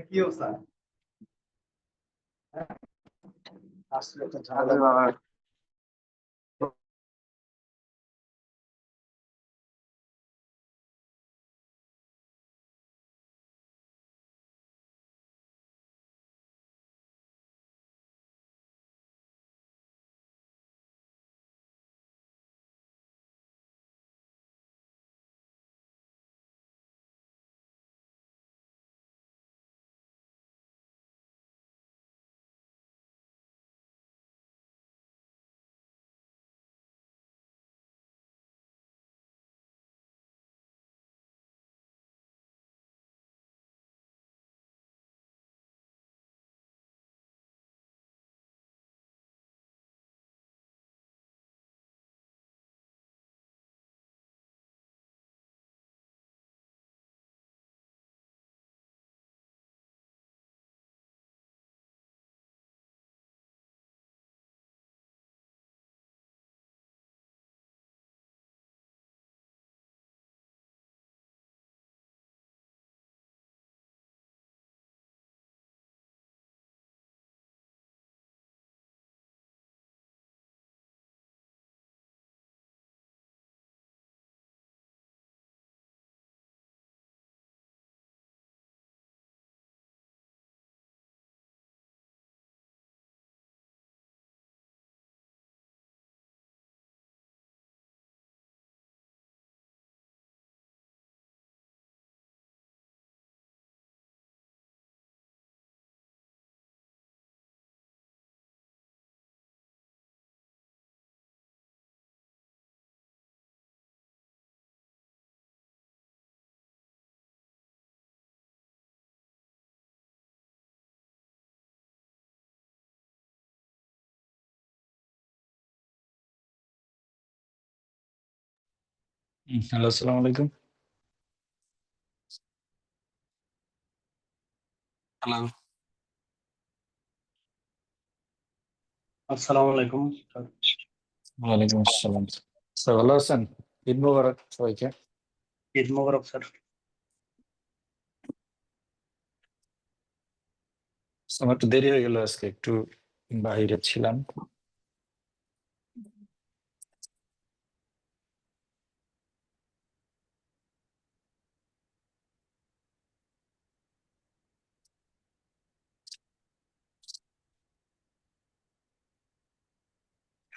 কি অবস্থা? আসলে তো ঝামেলা। হ্যালো, আসসালামু আলাইকুম। হ্যালো, আসসালামু আলাইকুম। ওয়ালাইকুম আসসালাম। স্যার ভালো আছেন? ঈদ মোবারক সবাইকে। ঈদ মোবারক স্যার। আমার একটু দেরি হয়ে গেল, আজকে একটু বাইরে ছিলাম।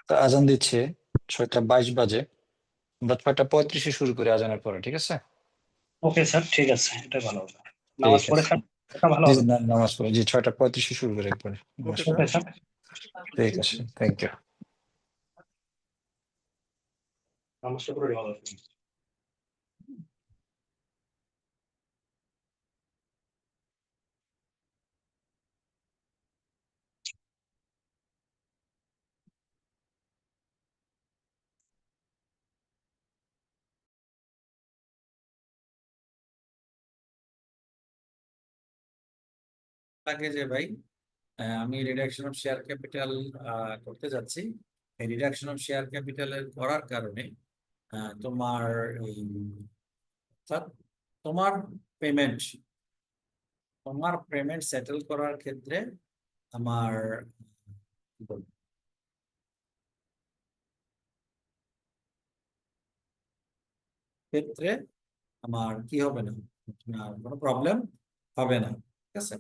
তো আজান দিচ্ছে 6:22 বাজে, আমরা 6:35-এ শুরু করি আজানের পরে, ঠিক আছে? ওকে স্যার, ঠিক আছে, এটা ভালো হবে। ঠিক নামাজ পড়ে আছে। স্যার, এটা ভালো জি হবে। নামাজ পড়ে, জি 6:35-এ শুরু করি একবারে। Okay sir. ঠিক আছে, থ্যাংক ইউ। নামাজটা পড়ে ভালো হবে। থাকে যে ভাই, আমি রিডাকশন অফ শেয়ার ক্যাপিটাল করতে যাচ্ছি। এই রিডাকশন অফ শেয়ার ক্যাপিটালের করার কারণে তোমার এই অর্থাৎ তোমার পেমেন্ট তোমার পেমেন্ট সেটেল করার ক্ষেত্রে আমার কি বলবো, ক্ষেত্রে আমার কি হবে না, কোনো প্রবলেম হবে না, ঠিক আছে।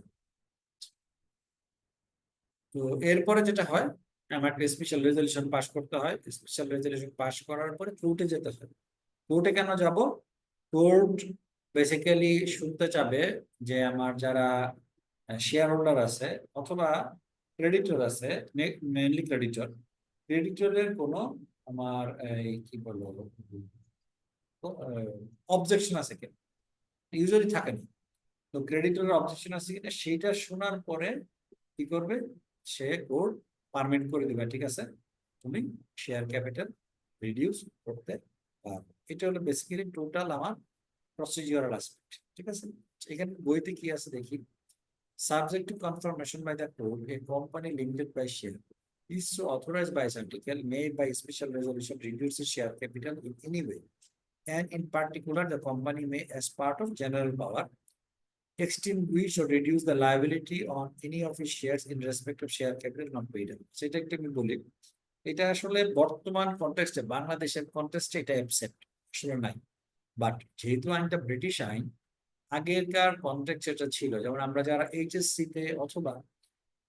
তো এরপরে যেটা হয়, আমার একটা স্পেশাল রেজলিউশন পাস করতে হয়। স্পেশাল রেজলিউশন পাস করার পরে কোর্টে যেতে হয়। কোর্টে কেন যাব? কোর্ট বেসিক্যালি শুনতে চাবে যে আমার যারা শেয়ার হোল্ডার আছে অথবা ক্রেডিটর আছে, মেইনলি ক্রেডিটরের কোনো আমার এই কি বলবো অবজেকশন আছে কিনা, ইউজুয়ালি থাকে না। তো ক্রেডিটরের অবজেকশন আছে কিনা সেইটা শোনার পরে কি করবে, সে কোর্ট পারমিট করে দিবে, ঠিক আছে তুমি শেয়ার ক্যাপিটাল রিডিউস করতে পারো। এটা হলো বেসিক্যালি টোটাল আমার প্রসিডিউরাল অ্যাসপেক্ট, ঠিক আছে। এখানে বইতে কি আছে দেখি, subject to confirmation by the court, a company limited by share is so authorized by its article may by special resolution reduce its share capital in any way, and in particular the company may as part of general power extinguish or reduce the liability on any of its shares in respect of share capital not paid up. সেটা একটু আমি বলি, এটা আসলে বর্তমান কন্টেক্সটে বাংলাদেশের কন্টেক্সটে এটা absent, আসলে নাই। বাট যেহেতু আইনটা ব্রিটিশ আইন, আগেরকার কন্টেক্সট যেটা ছিল, যেমন আমরা যারা এইচএসসি তে অথবা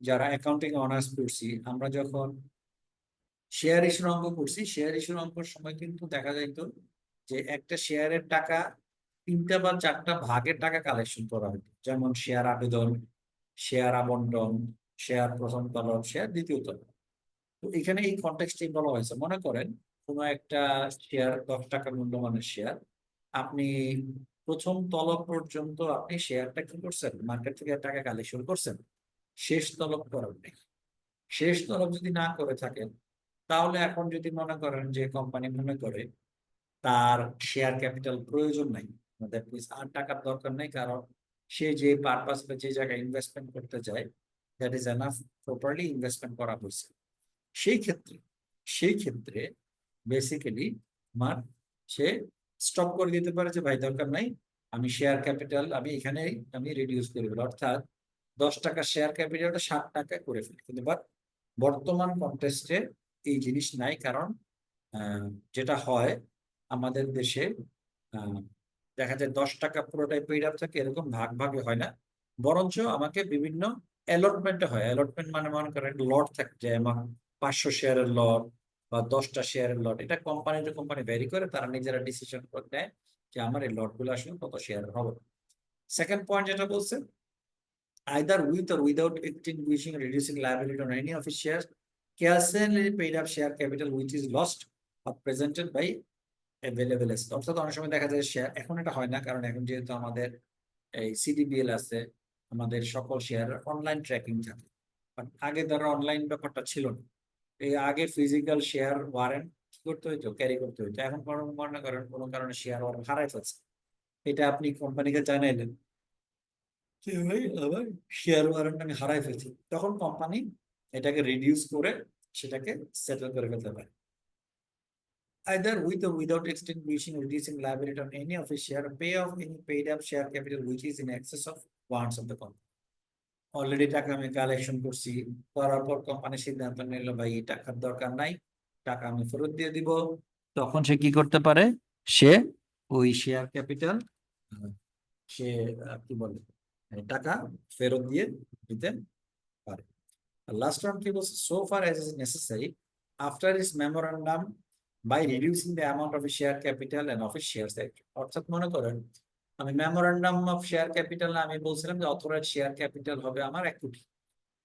যারা অ্যাকাউন্টিং অনার্স করছি, আমরা যখন শেয়ার ইস্যুর অঙ্ক করছি, শেয়ার ইস্যুর অঙ্কের সময় কিন্তু দেখা যাইত যে একটা শেয়ারের টাকা 3টা বা 4টা ভাগের টাকা কালেকশন করা হতো, যেমন শেয়ার আবেদন, শেয়ার আবন্টন, শেয়ার প্রথম তলব, শেয়ার দ্বিতীয় তলব। তো এখানে এই কন্টেক্সটে বলা হয়েছে, মনে করেন কোনো একটা শেয়ার 10 টাকা মূল্যমানের শেয়ার, আপনি প্রথম তলব পর্যন্ত আপনি শেয়ারটা কি করছেন, মার্কেট থেকে টাকা কালেকশন করছেন, শেষ তলব করার নেই। শেষ তলব যদি না করে থাকেন, তাহলে এখন যদি মনে করেন যে কোম্পানি মনে করে তার শেয়ার ক্যাপিটাল প্রয়োজন নাই, দ্যাট মিনস আর টাকার দরকার নেই, কারণ সে যে পারপাস বা যে জায়গায় ইনভেস্টমেন্ট করতে চায় that is enough, properly investment করা হয়েছে, সেই ক্ষেত্রে বেসিক্যালি আমার সে স্টপ করে দিতে পারে যে ভাই দরকার নাই, আমি শেয়ার ক্যাপিটাল আমি এখানেই আমি রিডিউস করে ফেলি, অর্থাৎ 10 টাকা শেয়ার ক্যাপিটালটা 60 টাকায় করে ফেলি। কিন্তু বর্তমান কন্টেক্সটে এই জিনিস নাই, কারণ যেটা হয় আমাদের দেশে দেখা যায় 10 টাকা পুরোটাই পেইড আপ থাকে, এরকম ভাগ ভাগে হয় না, বরঞ্চ আমাকে বিভিন্ন অ্যালটমেন্টে হয়। অ্যালটমেন্ট মানে মনে করেন লট থাকে, যে আমার 500 শেয়ারের লট বা 10টা শেয়ারের লট, এটা কোম্পানি টু কোম্পানি ভ্যারি করে, তারা নিজেরা ডিসিশন করে নেয় যে আমার এই লটগুলো আসলে কত শেয়ার হবে। সেকেন্ড পয়েন্ট যেটা বলছে, either with or without extinguishing or reducing liability on any of its shares, casually paid up share capital which is lost or presented by available asset। অর্থাৎ অনেক সময় দেখা যায় শেয়ার, এখন এটা হয় না কারণ এখন যেহেতু আমাদের এই সিডিবিএল আছে, আমাদের সকল শেয়ার অনলাইন ট্র্যাকিং থাকে, বাট আগে ধরো অনলাইন ব্যাপারটা ছিল না, এই আগে ফিজিক্যাল শেয়ার ওয়ারেন্ট কি করতে হইতো, ক্যারি করতে হইতো। এখন মনে করেন কোনো কারণে শেয়ার ওয়ারেন্ট হারাই ফেলছে, এটা আপনি কোম্পানিকে জানাইলেন যে ভাই আমার শেয়ার ওয়ারেন্ট আমি হারাই ফেলছি, তখন কোম্পানি এটাকে রিডিউস করে সেটাকে সেটেল করে ফেলতে পারে। Either with or without extinguishing or reducing liability on any of its share, pay off any paid up share capital which is in excess of bonds of the company. Already টাকা আমি collection করছি, করার পর company সিদ্ধান্ত নিল ভাই এই টাকার দরকার নাই, টাকা আমি ফেরত দিয়ে দিব, তখন সে কি করতে পারে, সে ওই শেয়ার ক্যাপিটাল সে কি বলে টাকা ফেরত দিয়ে দিতে পারে। লাস্ট ওয়ান কি বলছে, so far as is necessary after this memorandum by reducing the amount of a share capital and of its shares। অর্থাৎ মনে করেন আমি মেমোরান্ডাম অফ শেয়ার ক্যাপিটাল আমি বলছিলাম যে অথরাইজড শেয়ার ক্যাপিটাল হবে আমার 1 কোটি।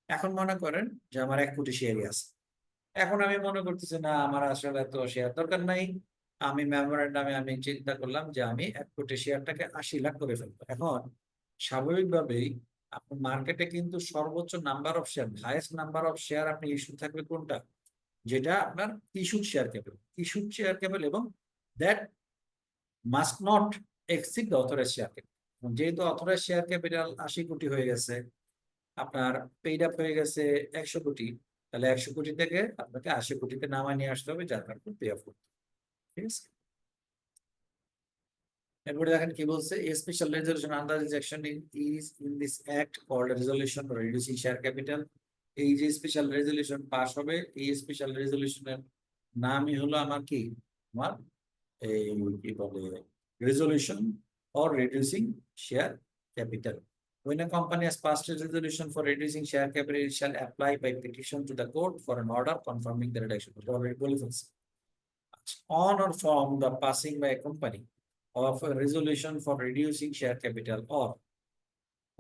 এখন মনে করেন যে আমার 1 কোটি শেয়ারই আছে, এখন আমি মনে করতেছি না আমার আসলে তো শেয়ার দরকার নাই, আমি মেমোরান্ডামে আমি চিন্তা করলাম যে আমি 1 কোটি শেয়ারটাকে 80 লাখ করে ফেলবো। এখন স্বাভাবিকভাবেই আপনার মার্কেটে কিন্তু সর্বোচ্চ number of share, highest number of share আপনি ইস্যু থাকবে কোনটা, যেটা আপনার ইস্যুড শেয়ার ক্যাপিটাল, এবং that must not exceed the authorised share capital. যেহেতু অথরাইজড শেয়ার ক্যাপিটাল 80 কোটি হয়ে গেছে, আপনার পেইড আপ হয়ে গেছে 100 কোটি, তাহলে 100 কোটি থেকে আপনাকে 80 কোটিতে নামায় নিয়ে আসতে হবে, যার কারণে পে অফ করতে হবে, ঠিক আছে। এরপরে দেখেন কি বলছে, a special resolution under this section is in this act called a resolution for reducing share capital। এই যে স্পেশাল রেজলিউশন পাস হবে, এই স্পেশাল রেজলিউশনের নামই হলো আমার কি, আমার এই কি বলে resolution for reducing share capital। When a company has passed a resolution for reducing share capital, it shall apply by petition to the court for an order confirming the reduction। Already বলে ফেলছি। On or from the passing by a company of a resolution for reducing share capital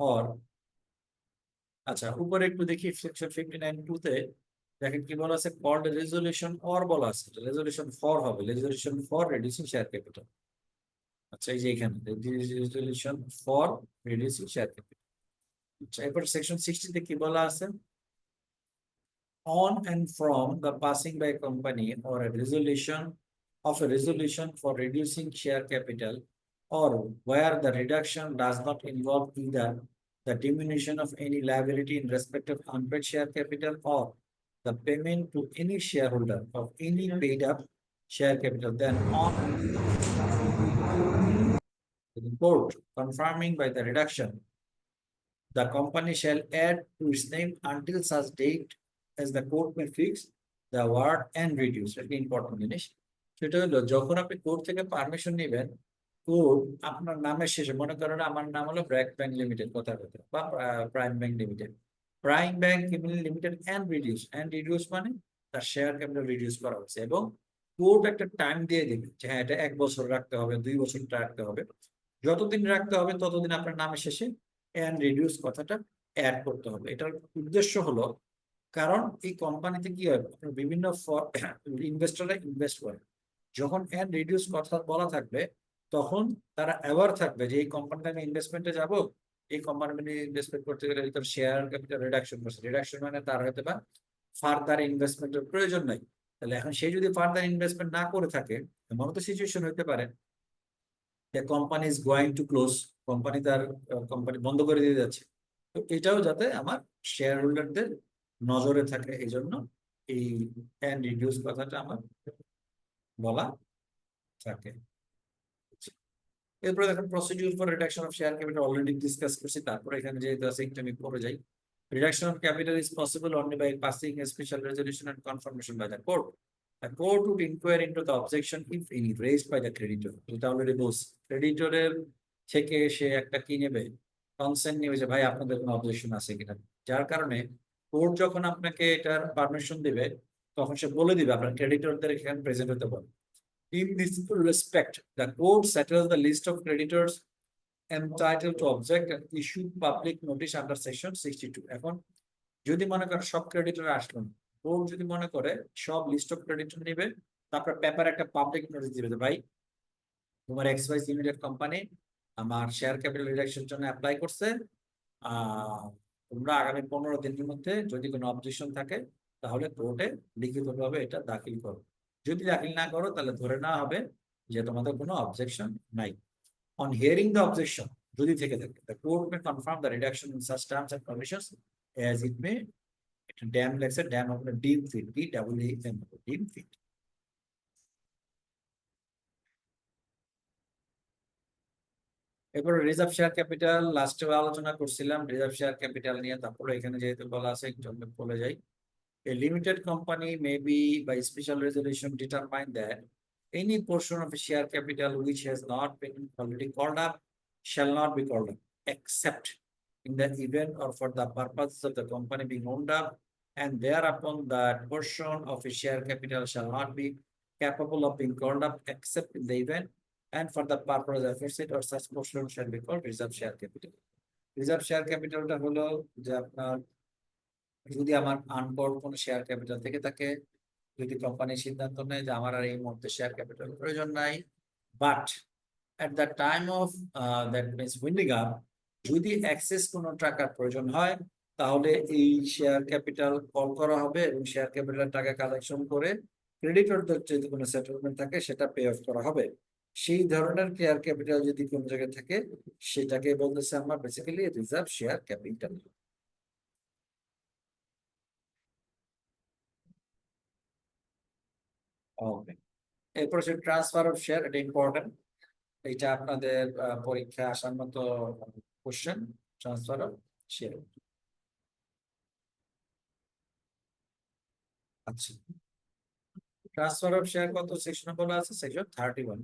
or আচ্ছা উপরে একটু দেখি section 59(2) তে দেখেন কি বলা আছে, কল্ড রেজলিউশন অর বলা আছে, রেজলিউশন ফর হবে, resolution for reducing share capital. আচ্ছা এই যে এখানে resolution for reducing share capital. আচ্ছা এরপর সেকশন 60 তে কি বলা আছে, on and from the passing by company or a resolution of a resolution for reducing share capital, or where the reduction does not involve either the diminution of any liability in respect of unpaid share capital or the payment to any shareholder of any paid up share capital, then on the report confirming by the reduction, the company shall add to its name until such date as the court may fix the word and reduce. এটা important জিনিস। সেটা হলো যখন আপনি court থেকে permission নেবেন, court আপনার নামের শেষে, মনে করেন আমার নাম হলো ব্র্যাক ব্যাংক লিমিটেড কথা বা prime bank limited, prime bank limited and reduce মানে তার শেয়ার ক্যাপিটাল রিডিউস করা হচ্ছে, এবং কোর্ট একটা টাইম দিয়ে দিবে যে হ্যাঁ এটা 1 বছর রাখতে হবে, 2 বছর রাখতে হবে, যতদিন রাখতে হবে ততদিন আপনার নামের শেষে এন্ড রিডিউস কথাটা অ্যাড করতে হবে। এটার উদ্দেশ্য হলো, কারণ এই কোম্পানিতে কি হয়, বিভিন্ন ইনভেস্টররা ইনভেস্ট করে, যখন এন্ড রিডিউস কথা বলা থাকবে তখন তারা অ্যাওয়ার থাকবে যে এই কোম্পানিতে আমি ইনভেস্টমেন্টে যাব, এই কোম্পানি ইনভেস্টমেন্ট করতে গেলে তার শেয়ার ক্যাপিটাল রিডাকশন করছে, রিডাকশন মানে তার হয়তো বা ফার্দার ইনভেস্টমেন্টের প্রয়োজন নাই। তাহলে এখন সে যদি ফার্দার ইনভেস্টমেন্ট না করে থাকে, এমন তো সিচুয়েশন হতে পারে যে company is going to close, company তার কোম্পানি বন্ধ করে দিয়ে যাচ্ছে, তো এটাও যাতে আমার শেয়ার হোল্ডারদের নজরে থাকে, এই জন্য এই এন্ড রিডিউস কথাটা আমার বলা থাকে। এরপরে দেখেন procedure for reduction of share capital already discuss করছি, তারপরে এখানে যেহেতু আছে একটু আমি পড়ে যাই। Reduction of capital is possible only by passing a special resolution and confirmation by the court. The court would inquire into the objection, if any, raised by the creditor. এটা অলরেডি বলছি, ক্রেডিটরের থেকে সে একটা কি নেবে, কনসেন্ট নেবে যে ভাই আপনাদের কোনো অবজেকশন আছে কিনা, যার কারণে কোর্ট যখন আপনাকে এটার পারমিশন দিবে তখন সে বলে দিবে আপনার ক্রেডিটরদের এখানে প্রেজেন্ট হতে পারে। In this respect, the court settles the list of creditors entitled to object and issue public notice under section 62. এখন যদি মনে করেন সব ক্রেডিটর আসলো, কোর্ট যদি মনে করে সব লিস্ট অফ ক্রেডিটর নেবে, তারপর পেপারে একটা পাবলিক নোটিশ দিবে যে ভাই তোমার এক্সওয়াইজ লিমিটেড কোম্পানি আমার শেয়ার ক্যাপিটাল রিডাকশনের জন্য অ্যাপ্লাই করছে, তোমরা আগামী 15 দিনের মধ্যে যদি কোনো অবজেকশন থাকে তাহলে কোর্টে লিখিতভাবে এটা দাখিল করো, যদি দাখিল না করো তাহলে ধরে নেওয়া হবে যে তোমাদের কোনো অবজেকশন নাই। On hearing the objection, যদি থেকে থাকে, the court may confirm the reduction in such terms and conditions as it may deem, let's say, deem fit, DEEM, deem fit. এরপরে রিজার্ভ শেয়ার ক্যাপিটাল লাস্টে আলোচনা করছিলাম রিজার্ভ শেয়ার ক্যাপিটাল নিয়ে, তারপরে এখানে যেহেতু বলা আছে একটু বলে যাই। A limited company may be by special resolution determine that any portion of a share capital which has not been already called up shall not be called up, except in the event or for the purposes of the company being owned up, and thereupon that portion of a share capital shall not be capable of being called up except in the event and for the purpose aforesaid, or such portion shall be called reserve share capital. Reserve share capital টা হলো যে আপনার যদি আমার আনকোর্ড কোনো share capital থেকে থাকে, যদি কোম্পানি সিদ্ধান্ত নেয় যে আমার আর এই মুহূর্তে শেয়ার ক্যাপিটাল প্রয়োজন নাই, but at the time of that means winding up, যদি এক্সেস কোনো টাকার প্রয়োজন হয় তাহলে এই শেয়ার ক্যাপিটাল কল করা হবে এবং শেয়ার ক্যাপিটাল টাকা কালেকশন করে ক্রেডিটরদের যদি কোনো সেটেলমেন্ট থাকে সেটা পে অফ করা হবে। সেই ধরনের শেয়ার ক্যাপিটাল যদি কোনো জায়গায় থাকে সেটাকে বলতেছে আমরা বেসিক্যালি রিজার্ভ শেয়ার ক্যাপিটাল। ওকে, এরপর সে ট্রান্সফার অফ শেয়ার, এটা ইম্পর্টেন্ট, এটা আপনাদের পরীক্ষা আসার মতো কোশ্চেন, ট্রান্সফার অফ শেয়ার। আচ্ছা, ট্রান্সফার অফ শেয়ার কত সেকশনে বলা আছে? সেকশন 31।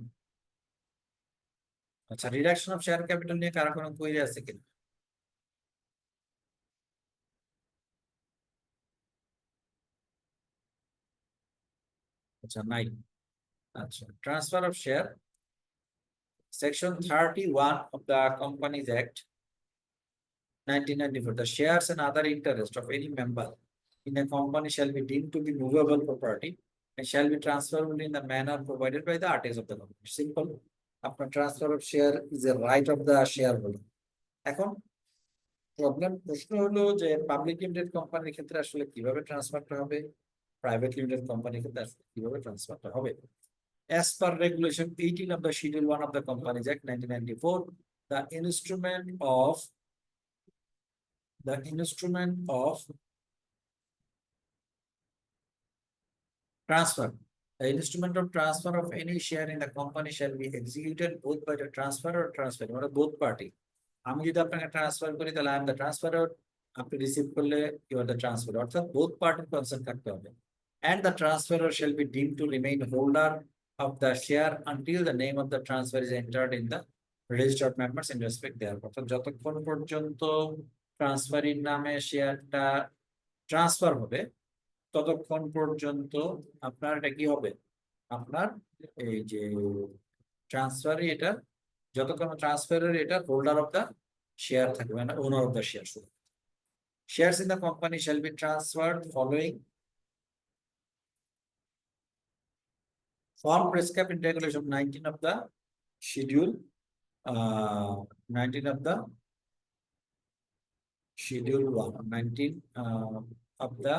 আচ্ছা, রিডাকশন অফ শেয়ার ক্যাপিটাল নিয়ে কারো কোনো কোয়েরি আছে কিনা? আচ্ছা, নাই। আচ্ছা, transfer of share, section 31 of the Companies Act 1994, the shares and other interest of any member in a company shall be deemed to be movable property and shall be transferable in the manner provided by the articles of the company. Simple. After transfer of share is a right of the shareholder. এখন প্রশ্ন হলো যে public limited কোম্পানির ক্ষেত্রে আসলে কিভাবে ট্রান্সফারটা হবে, private limited কোম্পানির ক্ষেত্রে আসলে কিভাবে ট্রান্সফারটা হবে। As per regulation 18 of the schedule 1 of the Companies Act 1994, the instrument of transfer, the instrument of transfer of any share in the company shall be executed both by the transferor or transfer, মানে both party. আমি যদি আপনাকে transfer করি তাহলে I am the ট্রান্সফারার, আপনি receive করলে you are the transfer, অর্থাৎ both পার্টির কনসার্ন থাকতে হবে। And the transferor shall be deemed to remain holder of the share until the name of the transfer is entered in the register of members in respect thereof, অর্থাৎ যতক্ষণ পর্যন্ত ট্রান্সফারির নামে শেয়ারটা transfer হবে ততক্ষণ পর্যন্ত আপনার এটা কি হবে, আপনার এই যে ট্রান্সফারই এটা, যতক্ষণ ট্রান্সফারের এটা হোল্ডার অফ দ্য শেয়ার থাকবে, মানে ওনার of the share. Shares in the company shall be transferred following form prescribed in regulation 19 of the schedule 19 of the schedule 1 19 of the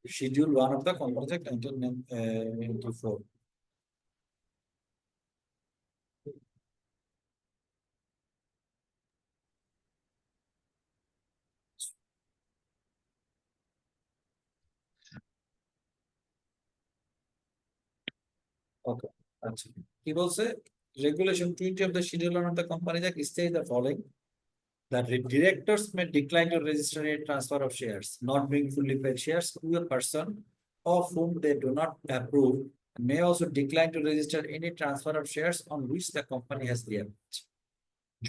schedule 1 of the Companies Act 1994. Okay, আচ্ছা কি বলছে, regulation 20 of the schedule 1 of the Companies Act states the following: that directors may decline to register a transfer of shares, not being fully paid shares, to a person of whom they do not approve, and may also decline to register any transfer of shares on which the company has lien.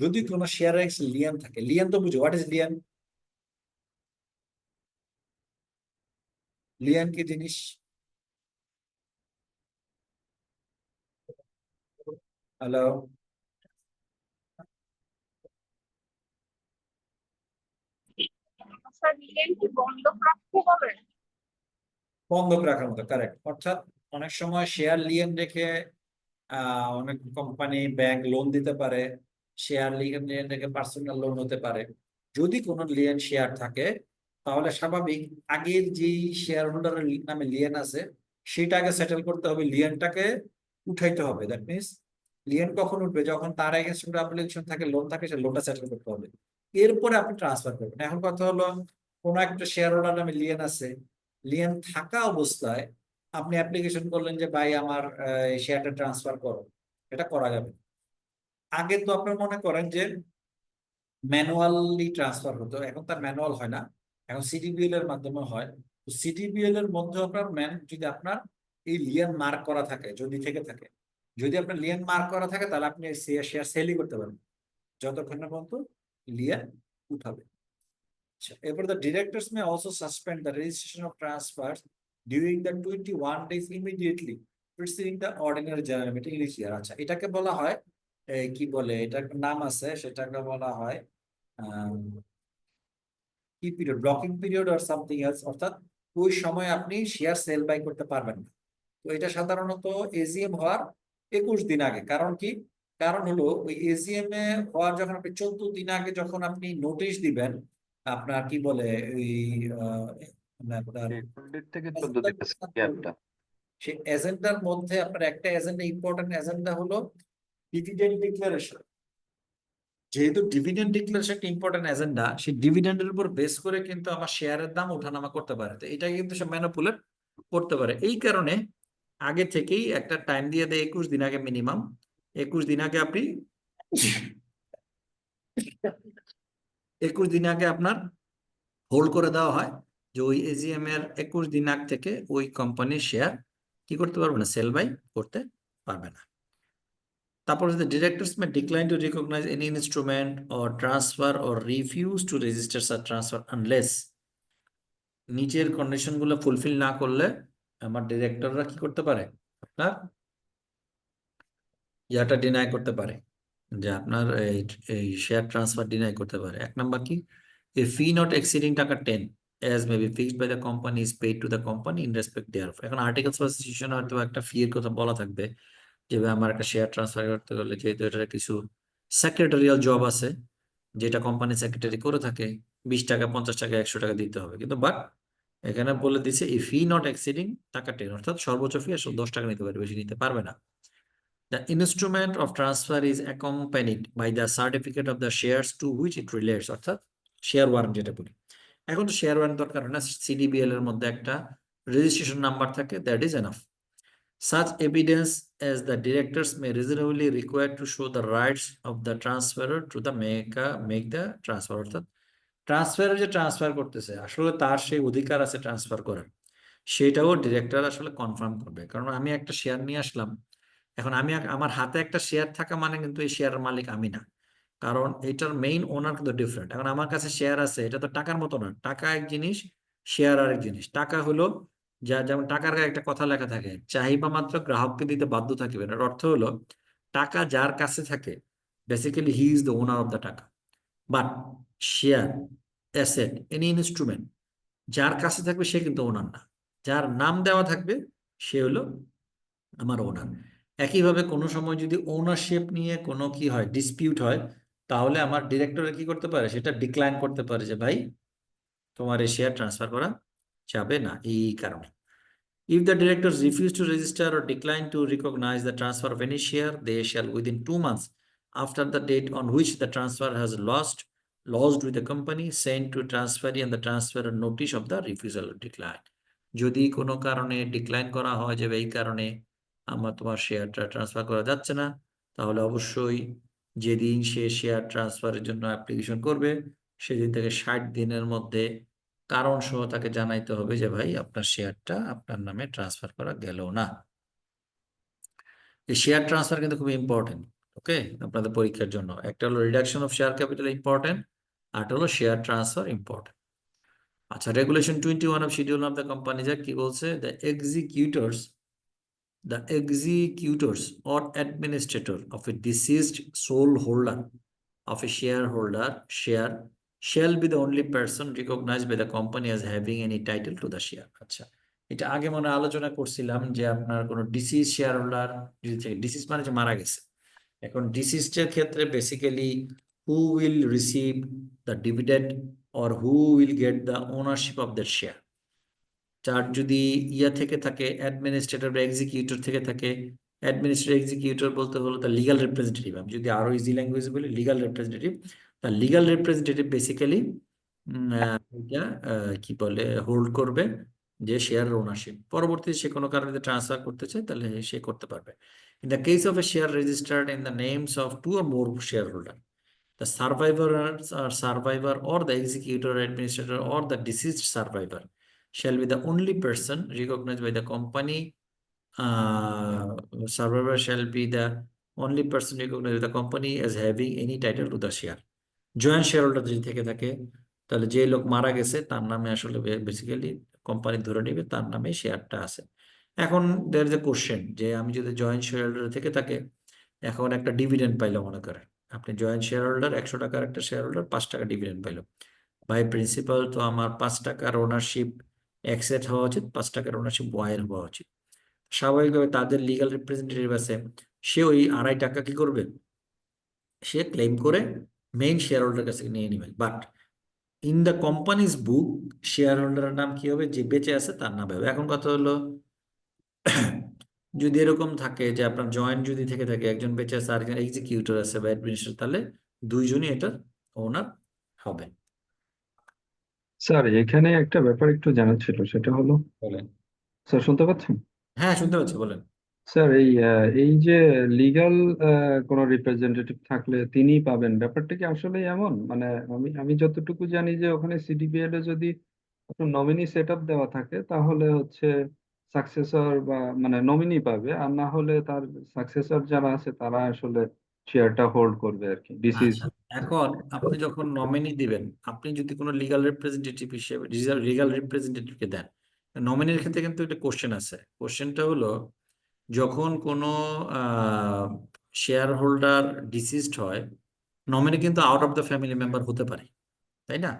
যদি কোনো share লিয়ান থাকে, লিয়ান তো বুঝো, what is লিয়ান? লিয়ান কি জিনিস? Hello, sir Leyen কি বন্ধক রাখতে হবে? বন্ধক রাখার মতো, কারেক্ট। অর্থাৎ অনেক সময় শেয়ার লিয়েন রেখে অনেক কোম্পানি ব্যাংক লোন দিতে পারে, শেয়ার লিয়েন রেখে পার্সোনাল লোন হতে পারে। যদি কোনো লিয়েন শেয়ার থাকে তাহলে স্বাভাবিক আগের যেই শেয়ার হোল্ডারের নামে লিয়েন আছে সেটা আগে সেটেল করতে হবে, লিয়েনটাকে উঠাইতে হবে। দ্যাট মিনস লিয়েন কখন উঠবে, যখন তার এগেইনস্টে কোনো অ্যাপ্লিকেশন থাকে, লোন থাকে, সে লোনটা সেটেল করতে হবে, এরপরে আপনি ট্রান্সফার করবেন। এখন কথা হলো কোনো একটা শেয়ার হোল্ডার নামে লিয়েন আছে, লিয়েন থাকা অবস্থায় আপনি অ্যাপ্লিকেশন করলেন যে ভাই আমার এই শেয়ারটা ট্রান্সফার করো, এটা করা যাবে। আগে তো আপনার মনে করেন যে ম্যানুয়ালি ট্রান্সফার হতো, এখন তার ম্যানুয়াল হয় না, এখন সিডিবিএল এর মাধ্যমে হয়। তো সিডিবিএল এর মধ্যে আপনার যদি আপনার এই লিয়েন মার্ক করা থাকে, যদি থেকে থাকে, যদি আপনার লিয়েন মার্ক করা থাকে তাহলে আপনি শেয়ার সেলই করতে পারবেন যতক্ষণ না পর্যন্ত লিয়েন উঠাবে। আচ্ছা, এরপর the directors may also suspend the registration of transfers during the 21 days immediately preceding the ordinary general meeting each year. আচ্ছা, এটাকে বলা হয় কি বলে, এটার নাম আছে, সেটাকে বলা হয় কি period, blocking period or something else, অর্থাৎ ওই সময় আপনি শেয়ার সেল বাই করতে পারবেন না। তো এটা সাধারণত এজিএম হওয়ার 21 দিন আগে। কারণ কি, কারণ হলো ওই এজিএম এ হওয়ার যখন আপনি 14 দিন আগে যখন আপনি নোটিশ দিবেন, আপনার কি বলে ওই আপনার থেকে 14 দিন আছে গ্যাপটা। সেই এজেন্ডার মধ্যে আপনার একটা এজেন্ডা, ইম্পর্টেন্ট এজেন্ডা হলো ডিভিডেন্ড ডিক্লারেশন। যেহেতু ডিভিডেন্ড ডিক্লারেশন একটা ইম্পর্টেন্ট এজেন্ডা, সেই ডিভিডেন্ডের উপর বেস করে কিন্তু আমার শেয়ারের দাম ওঠানামা করতে পারে, তো এটা কিন্তু সে ম্যানিপুলেট করতে পারে। এই কারণে আগে থেকেই একটা টাইম দিয়ে দেয় 21 দিন আগে, মিনিমাম 21 দিন আগে আপনি 21 দিন আগে আপনার হোল্ড করে দেওয়া হয় যে ওই এজিএম এর 21 দিন আগ থেকে ওই কোম্পানির শেয়ার কি করতে পারবে না, সেল বাই করতে পারবে না। তারপর the directors may decline to recognize any instrument or transfer or refuse to register such transfer unless নিচের কন্ডিশন গুলো ফুলফিল না করলে আমার ডিরেক্টররা কি করতে পারে, আপনার ইয়াটা ডিনাই করতে পারে, যে আপনার এই শেয়ার ট্রান্সফার ডিনাই করতে পারে। এক নাম্বার কি, a fee not exceeding টাকা 10 as may be fixed by the company is paid to the company in respect thereof। এখন আর্টিকেলস অফ অ্যাসোসিয়েশন হয়তো একটা ফি এর কথা বলা থাকবে, যেভাবে আমার একটা শেয়ার ট্রান্সফার করতে গেলে যেহেতু এটার কিছু সেক্রেটারিয়াল জব আছে যেটা কোম্পানি সেক্রেটারি করে থাকে, 20 টাকা 50 টাকা 100 টাকা দিতে হবে, কিন্তু বাট এখানে বলে দিচ্ছে এই ফি নট এক্সিডিং টাকা 10, অর্থাৎ সর্বোচ্চ ফি আসলে 10 টাকা নিতে পারে, বেশি নিতে পারবে না। The instrument of transfer is accompanied by the certificate of the shares to which it relates, অর্থাৎ শেয়ার ওয়ারেন্ট যেটা বলি। এখন তো শেয়ার ওয়ারেন্ট দরকার হয় না, সিডিবিএল এর মধ্যে একটা রেজিস্ট্রেশন নাম্বার থাকে, that is enough. Such evidence as the directors may reasonably require to show the rights of the transferor to the make the transfer, অর্থাৎ ট্রান্সফারের যে ট্রান্সফার করতেছে আসলে তার সেই অধিকার আছে ট্রান্সফার করার, সেটাও ডিরেক্টর আসলে কনফার্ম করবে। কারণ আমি একটা শেয়ার নিয়ে আসলাম, এখন আমি আমার হাতে একটা শেয়ার থাকা মানে কিন্তু এই শেয়ারের মালিক আমি না, কারণ এটার মেইন ওনার কিন্তু ডিফারেন্ট। এখন আমার কাছে শেয়ার আছে, এটা তো টাকার মতো না, টাকা এক জিনিস, শেয়ার আরেক জিনিস। টাকা হলো যেমন টাকার গায়ে একটা কথা লেখা থাকে, চাহিদা মাত্র গ্রাহককে দিতে বাধ্য থাকিবেন, এর অর্থ হলো টাকা যার কাছে থাকে basically he is the owner of the টাকা। But share, asset, any instrument যার কাছে থাকবে সে কিন্তু ওনার না, যার নাম দেওয়া থাকবে সে হলো আমার ওনার। একইভাবে কোনো সময় যদি ওনারশিপ নিয়ে কোনো কি হয়, ডিসপিউট হয়, তাহলে আমার ডিরেক্টর কি করতে পারে, সেটা ডিক্লাইন করতে পারে যে ভাই তোমার এই শেয়ার ট্রান্সফার করা যাবে না এই কারণে। If the directors refuse to register or decline to recognize the transfer of any share, they shall within 2 months after the date on which the transfer has lodged with the company, send to transferee and the transferor notice of the refusal or decline. যদি কোনো কারণে decline করা হয় যে এই কারণে আমার তোমার শেয়ারটা ট্রান্সফার করা যাচ্ছে না, তাহলে অবশ্যই যেদিন সে শেয়ার ট্রান্সফারের জন্য অ্যাপ্লিকেশন করবে সেদিন থেকে 60 দিনের মধ্যে কারণ সহ তাকে জানাইতে হবে যে ভাই আপনার শেয়ারটা আপনার নামে ট্রান্সফার করা গেল না। এই শেয়ার ট্রান্সফার কিন্তু খুব ইম্পর্টেন্ট, ওকে, আপনাদের পরীক্ষার জন্য। একটা হলো reduction of share capital important, আর হলো শেয়ার ট্রান্সফার ইম্পর্টেন্ট। আচ্ছা, regulation 21 of schedule of the companies act কি বলছে? The executors or administrator of a deceased sole holder of a share shall be the only person recognized by the company as having any title to the share. আচ্ছা, এটা আগে মনে আলোচনা করছিলাম যে আপনার কোনো ডিসিজ শেয়ার হোল্ডার, ডিসিজ মানে যে মারা গেছে, এখন ডিসিজের ক্ষেত্রে basically who will receive the dividend or who will get the ownership of that share, যার যদি ইয়া থেকে থাকে অ্যাডমিনিস্ট্রেটর বা এক্সিকিউটর থেকে থাকে, অ্যাডমিনিস্ট্রেটর এক্সিকিউটর বলতে হলো তার লিগাল রিপ্রেজেন্টেটিভ, আমি যদি আরো ইজি ল্যাঙ্গুয়েজে বলি লিগাল রিপ্রেজেন্টেটিভ, তার লিগাল রিপ্রেজেন্টেটিভ বেসিক্যালি কি বলে হোল্ড করবে যে শেয়ার ওনারশিপ, পরবর্তীতে সে কোনো কারণে ট্রান্সফার করতে চায় তাহলে সে করতে পারবে। In the case of A share registered in the names of 2 or more share holder, the survivor or the executor, administrator or the deceased survivor shall be the only person recognized by the company. Survivor shall be the only person recognized by the company as having any title to the share. Joint share holder যদি থেকে থাকে তাহলে যে লোক মারা গেছে তার নামে আসলে বেসিক্যালি কোম্পানি ধরে নেবে তার নামে শেয়ারটা আছে। এখন দের যে কোশ্চেন যে আমি যদি জয়েন্ট শেয়ার হোল্ডার থেকে থাকে, এখন একটা ডিভিডেন্ড পাইলো, মনে করেন আপনি জয়েন্ট শেয়ার হোল্ডার 100 টাকার একটা শেয়ার হোল্ডার 5 টাকা ডিভিডেন্ড পাইলো, বাই প্রিন্সিপাল তো আমার 5 টাকার ওনারশিপ এক্সেট হওয়া উচিত, 5 টাকার ওনারশিপ ওয়াইয়ের হওয়া উচিত। স্বাভাবিকভাবে তাদের লিগাল রিপ্রেজেন্টেটিভ আছে, সে ওই 2.5 টাকা কি করবে, সে ক্লেম করে মেইন শেয়ার হোল্ডার কাছে নিয়ে নেবে। But in the companies book share হোল্ডারের নাম কি হবে, যে বেঁচে আছে তার নাম হবে। এখন কথা হলো যদি এরকম থাকে যে আপনার জয়েন্ট যদি থেকে থাকে, একজন বেঁচে আছে আরেকজন এক্সিকিউটর আছে বা অ্যাডমিনিস্ট্রেটর, তাহলে দুইজনই এটার ওনার হবে। স্যার এখানে একটা ব্যাপার একটু জানার ছিল, সেটা হলো, বলেন। স্যার শুনতে পাচ্ছেন? হ্যাঁ, শুনতে পাচ্ছি, বলেন। স্যার এই যে লিগ্যাল কোন রিপ্রেজেন্টেটিভ থাকলে তিনি পাবেন, ব্যাপারটা কি আসলে এমন? মানে আমি যতটুকু জানি যে ওখানে সিডিপিএল এ যদি আপনার নমিনি সেট আপ দেওয়া থাকে তাহলে হচ্ছে সাকসেসর বা মানে নমিনি পাবে, আর না হলে তার সাকসেসর যারা আছে তারা আসলে শেয়ারটা হোল্ড করবে আর কি, ডিসিজ। আচ্ছা, এখন আপনি যখন নমিনি দিবেন, আপনি যদি কোনো লিগাল রিপ্রেজেন্টেটিভ হিসেবে লিগাল রিপ্রেজেন্টেটিভকে দেন, নমিনির ক্ষেত্রে কিন্তু একটা কোশ্চেন আছে। কোশ্চেনটা হলো যখন কোনো শেয়ার হোল্ডার ডিসিজড হয়, নমিনি কিন্তু out of the family member হতে পারে, তাই না?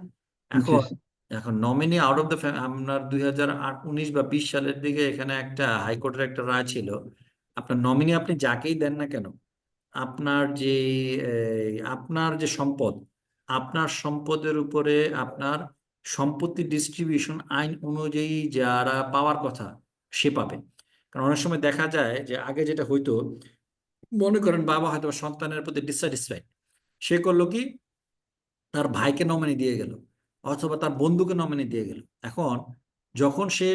জি এখন এখন নমিনি আউট অফ দ্য আপনার 2019 বা 20 সালের দিকে এখানে একটা হাইকোর্টের একটা রায় ছিল, আপনার নমিনি আপনি যাকেই দেন না কেন, আপনার যে সম্পদ আপনার সম্পদের উপরে আপনার সম্পত্তি ডিস্ট্রিবিউশন আইন অনুযায়ী যারা পাওয়ার কথা সে পাবে। কারণ অনেক সময় দেখা যায় যে আগে যেটা হইতো, মনে করেন বাবা হয়তো সন্তানের প্রতি ডিসস্যাটিসফাইড, সে করলো কি তার ভাইকে নমিনি দিয়ে গেল অথবা তার বন্ধুকে নমিনি দিয়ে গেল। এখন যখন সে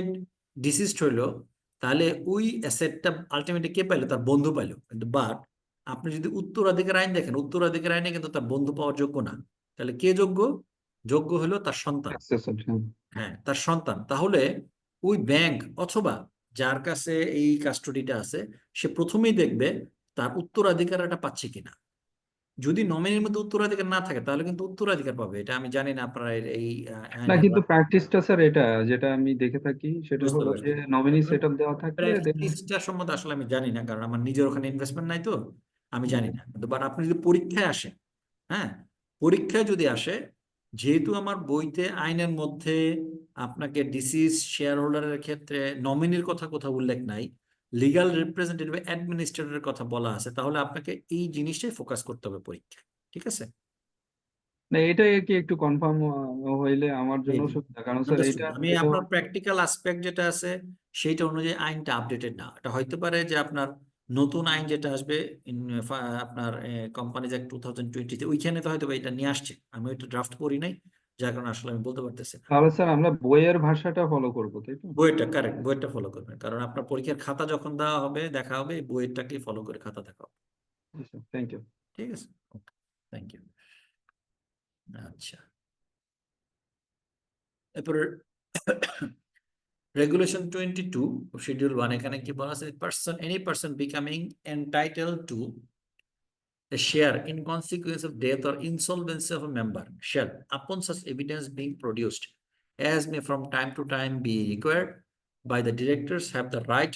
ডিসিজড হইলো, তাহলে ওই অ্যাসেটটা আলটিমেটলি কে পাইলো? তার বন্ধু পাইলো। কিন্তু বাট আপনি যদি উত্তরাধিকার আইন দেখেন, উত্তরাধিকার আইনে কিন্তু তার বন্ধু পাওয়ার যোগ্য না। তাহলে কে যোগ্য? যোগ্য হলো তার সন্তান। Successor, হ্যাঁ। হ্যাঁ, তার সন্তান। তাহলে ওই ব্যাংক অথবা যার কাছে এই কাস্টডিটা আছে, সে প্রথমেই দেখবে তার উত্তরাধিকারটা পাচ্ছে কিনা। যদি নমিনির মধ্যে উত্তরাধিকার না থাকে তাহলে কিন্তু উত্তরাধিকার পাবে। এটা আমি জানি না আপনারা এই না, আইনের কিন্তু প্র্যাকটিসটা স্যার এটা যেটা আমি দেখে থাকি সেটা বুঝতে হলো যে পারছি। নমিনি সেট আপ দেওয়া থাকলে প্র্যাকটিসটা সম্বন্ধে আসলে আমি জানি না, কারণ আমার নিজের ওখানে ইনভেস্টমেন্ট নাই, তো আমি জানি হুম। না। কিন্তু বাট আপনি যদি পরীক্ষায় আসেন, হ্যাঁ, পরীক্ষায় যদি আসে, যেহেতু আমার বইতে আইনের মধ্যে আপনাকে ডিসিজ শেয়ার হোল্ডারের ক্ষেত্রে নমিনির কথা কোথাও উল্লেখ নাই, লিগ্যাল রিপ্রেজেন্টেটিভ অ্যাডমিনিস্ট্রেটরের কথা বলা আছে, তাহলে আপনাকে এই জিনিসটাই ফোকাস করতে হবে পরীক্ষায়। ঠিক আছে? না, এটাই আর কি একটু কনফার্ম হইলে আমার জন্য এই যে, সুবিধা, কারণ স্যার understood। এটা আমি এটা আপনার প্র্যাকটিক্যাল অ্যাসপেক্ট যেটা আছে সেইটা অনুযায়ী আইনটা আপডেটেড না। এটা হইতে পারে যে আপনার নতুন আইন যেটা আসবে আপনার কোম্পানিজ অ্যাক্ট 2020 ওইখানে তো হয়তো বা এটা নিয়ে আসছে, আমি ওইটা ড্রাফট করি নাই, যার কারণে আসলে আমি বলতে পারতেছি না। তাহলে স্যার আমরা বইয়ের ভাষাটা ফলো করবো, তাই তো? বইটা কারেক্ট, বইটা ফলো করবেন, কারণ আপনার পরীক্ষার খাতা যখন দেওয়া হবে, দেখা হবে এই বইটাকেই ফলো করে খাতা দেখা হবে। Thank you. ঠিক আছে, ওকে, থ্যাংক ইউ। আচ্ছা, এরপরে রেগুলেশন 22 শিডিউল 1, এখানে কি বলা আছে? Any person becoming entitled to a share in consequence of death or insolvency of a member shall, upon such evidence being produced, as may from time to time be required by the directors, have the right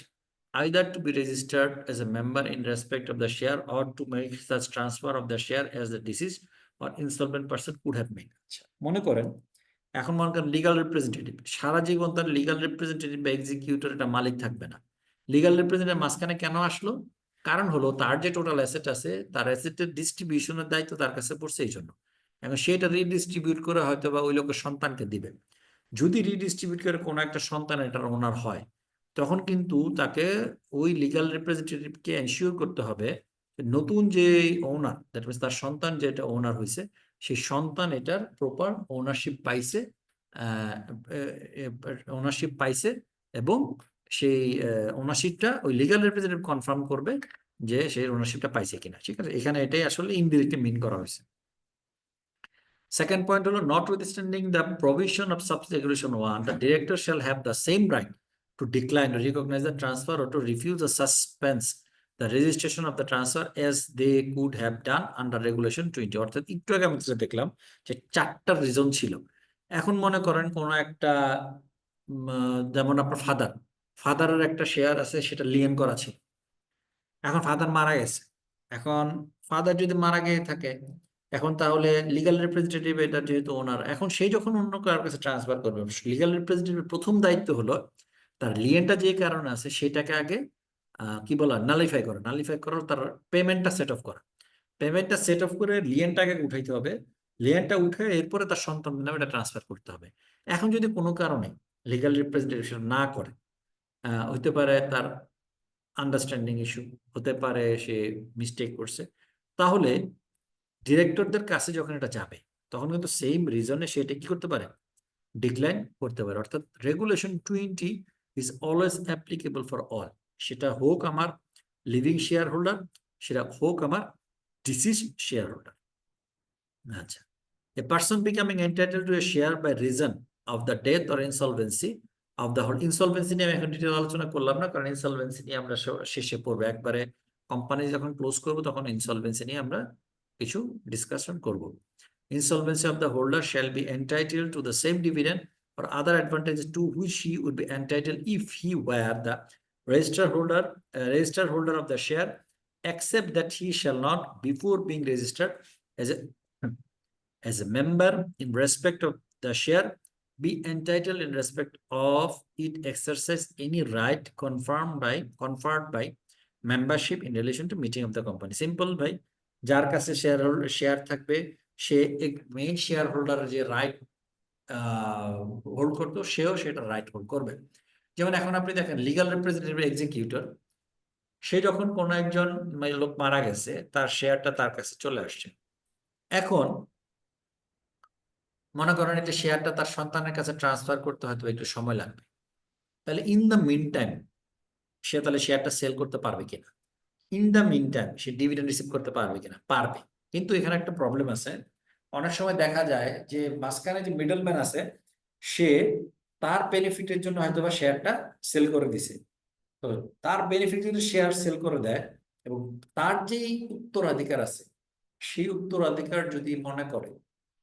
either to be registered as a member in respect of the share or to make such transfer of the share as the deceased or insolvent person could have made. মনে করেন, এখন মনে করেন legal representative সারা জীবন তার legal representative বা executor এটা মালিক থাকবে না। লিগাল রিপ্রেজেন্টেটিভ মাঝখানে কেন আসলো? কারণ হলো তার যে টোটাল অ্যাসেট আছে, তার অ্যাসেটের ডিস্ট্রিবিউশনের দায়িত্ব তার কাছে পড়ছে এই জন্য। এখন সেটা রিডিস্ট্রিবিউট করে হয়তো বা ওই লোকের সন্তানকে দিবে। যদি রিডিস্ট্রিবিউট করে কোনো একটা সন্তান এটার ওনার হয়, তখন কিন্তু তাকে ওই লিগাল রিপ্রেজেন্টেটিভকে এনশিওর করতে হবে নতুন যে ওনার, দ্যাট মিনস তার সন্তান যেটা ওনার হয়েছে, সেই সন্তান এটার প্রপার ওনারশিপ পাইছে, ওনারশিপ পাইছে, এবং সেই ওনারশিপটা ওই লিগাল রিপ্রেজেন্টেটিভ কনফার্ম করবে যে সেই ওনারশিপটা পাইছে কিনা। ঠিক আছে, এখানে এটাই আসলে ইনডিরেক্টলি মিন করা হয়েছে। সেকেন্ড পয়েন্ট হলো, notwithstanding the provision of sub-regulation 1, the director shall have the same right to decline or recognize the transfer or to refuse or suspense the registration of the transfer as they could have done under regulation 20। অর্থাৎ একটু আগে আমি যেটা দেখলাম যে 4টা reason ছিল। এখন মনে করেন কোন একটা যেমন আপনার ফাদারের একটা শেয়ার আছে, সেটা লিয়েন করা ছিল। এখন ফাদার মারা গেছে। এখন ফাদার যদি মারা গিয়ে থাকে, এখন তাহলে লিগ্যাল রিপ্রেজেন্টেটিভ এটা যেহেতু ওনার, এখন সেই যখন অন্য কারোর কাছে ট্রান্সফার করবে, লিগ্যাল রিপ্রেজেন্টেটিভের প্রথম দায়িত্ব হলো তার লিয়েনটা যে কারণে আছে সেটাকে আগে কি বলা, নালিফাই করা। নালিফাই করার তার পেমেন্টটা সেট অফ করা। পেমেন্টটা সেট অফ করে লিয়েনটাকে উঠাইতে হবে। লিয়েনটা উঠে এরপরে তার সন্তান নামে এটা ট্রান্সফার করতে হবে। এখন যদি কোনো কারণে লিগ্যাল রিপ্রেজেন্টেশন না করে, হইতে পারে তার আন্ডারস্ট্যান্ডিং ইস্যু, হতে পারে সে মিস্টেক করছে, তাহলে ডিরেক্টরদের কাছে যখন এটা যাবে, তখন কিন্তু সেম রিজনে সেটা কি করতে পারে, ডিক্লাইন করতে পারে। অর্থাৎ regulation 20 is always applicable for all, সেটা হোক আমার লিভিং শেয়ার হোল্ডার, সেটা হোক আমার ডিসিজ শেয়ার হোল্ডার। আচ্ছা, a person becoming entitled to a share by reason of the death or insolvency of the whole, insolvency নিয়ে আমি এখন ডিটেল আলোচনা করলাম না, কারণ ইনসলভেন্সি নিয়ে আমরা শেষে পড়বো, একবারে কোম্পানি যখন ক্লোজ করব তখন ইনসলভেন্সি নিয়ে আমরা কিছু ডিসকাশন করব। Insolvency of the holder shall be entitled to the same dividend or other advantages to which he would be entitled if he were the registered holder of the share, except that he shall not, before being registered as a member in respect of the share, be entitled in respect of it exercise any right conferred by membership in relation to meeting of the company. Simple ভাই, যার কাছে share থাকবে সে main share হোল্ডারের যে right hold করতো, সেও সেটা right hold করবে। যেমন এখন আপনি দেখেন লিগাল রিপ্রেজেন্টেটিভ এক্সিকিউটর, সে যখন কোনো একজন লোক মারা গেছে, তার শেয়ারটা তার কাছে চলে আসছে। এখন মনে করেন এটা শেয়ারটা তার সন্তানের কাছে ট্রান্সফার করতে হয়তো একটু সময় লাগবে, তাহলে ইন দ্য মিন টাইম সে তাহলে শেয়ারটা সেল করতে পারবে কিনা, ইন দ্য মিন টাইম সে ডিভিডেন্ড রিসিভ করতে পারবে কিনা, পারবে। কিন্তু এখানে একটা প্রবলেম আছে, অনেক সময় দেখা যায় যে মাঝখানে যে মিডলম্যান আছে, সে তার বেনিফিটের জন্য হয়তো বা শেয়ারটা সেল করে দিছে। তো তার বেনিফিট যদি শেয়ার সেল করে দেয় এবং তার যেই উত্তরাধিকার আছে, সেই উত্তরাধিকার যদি মনে করে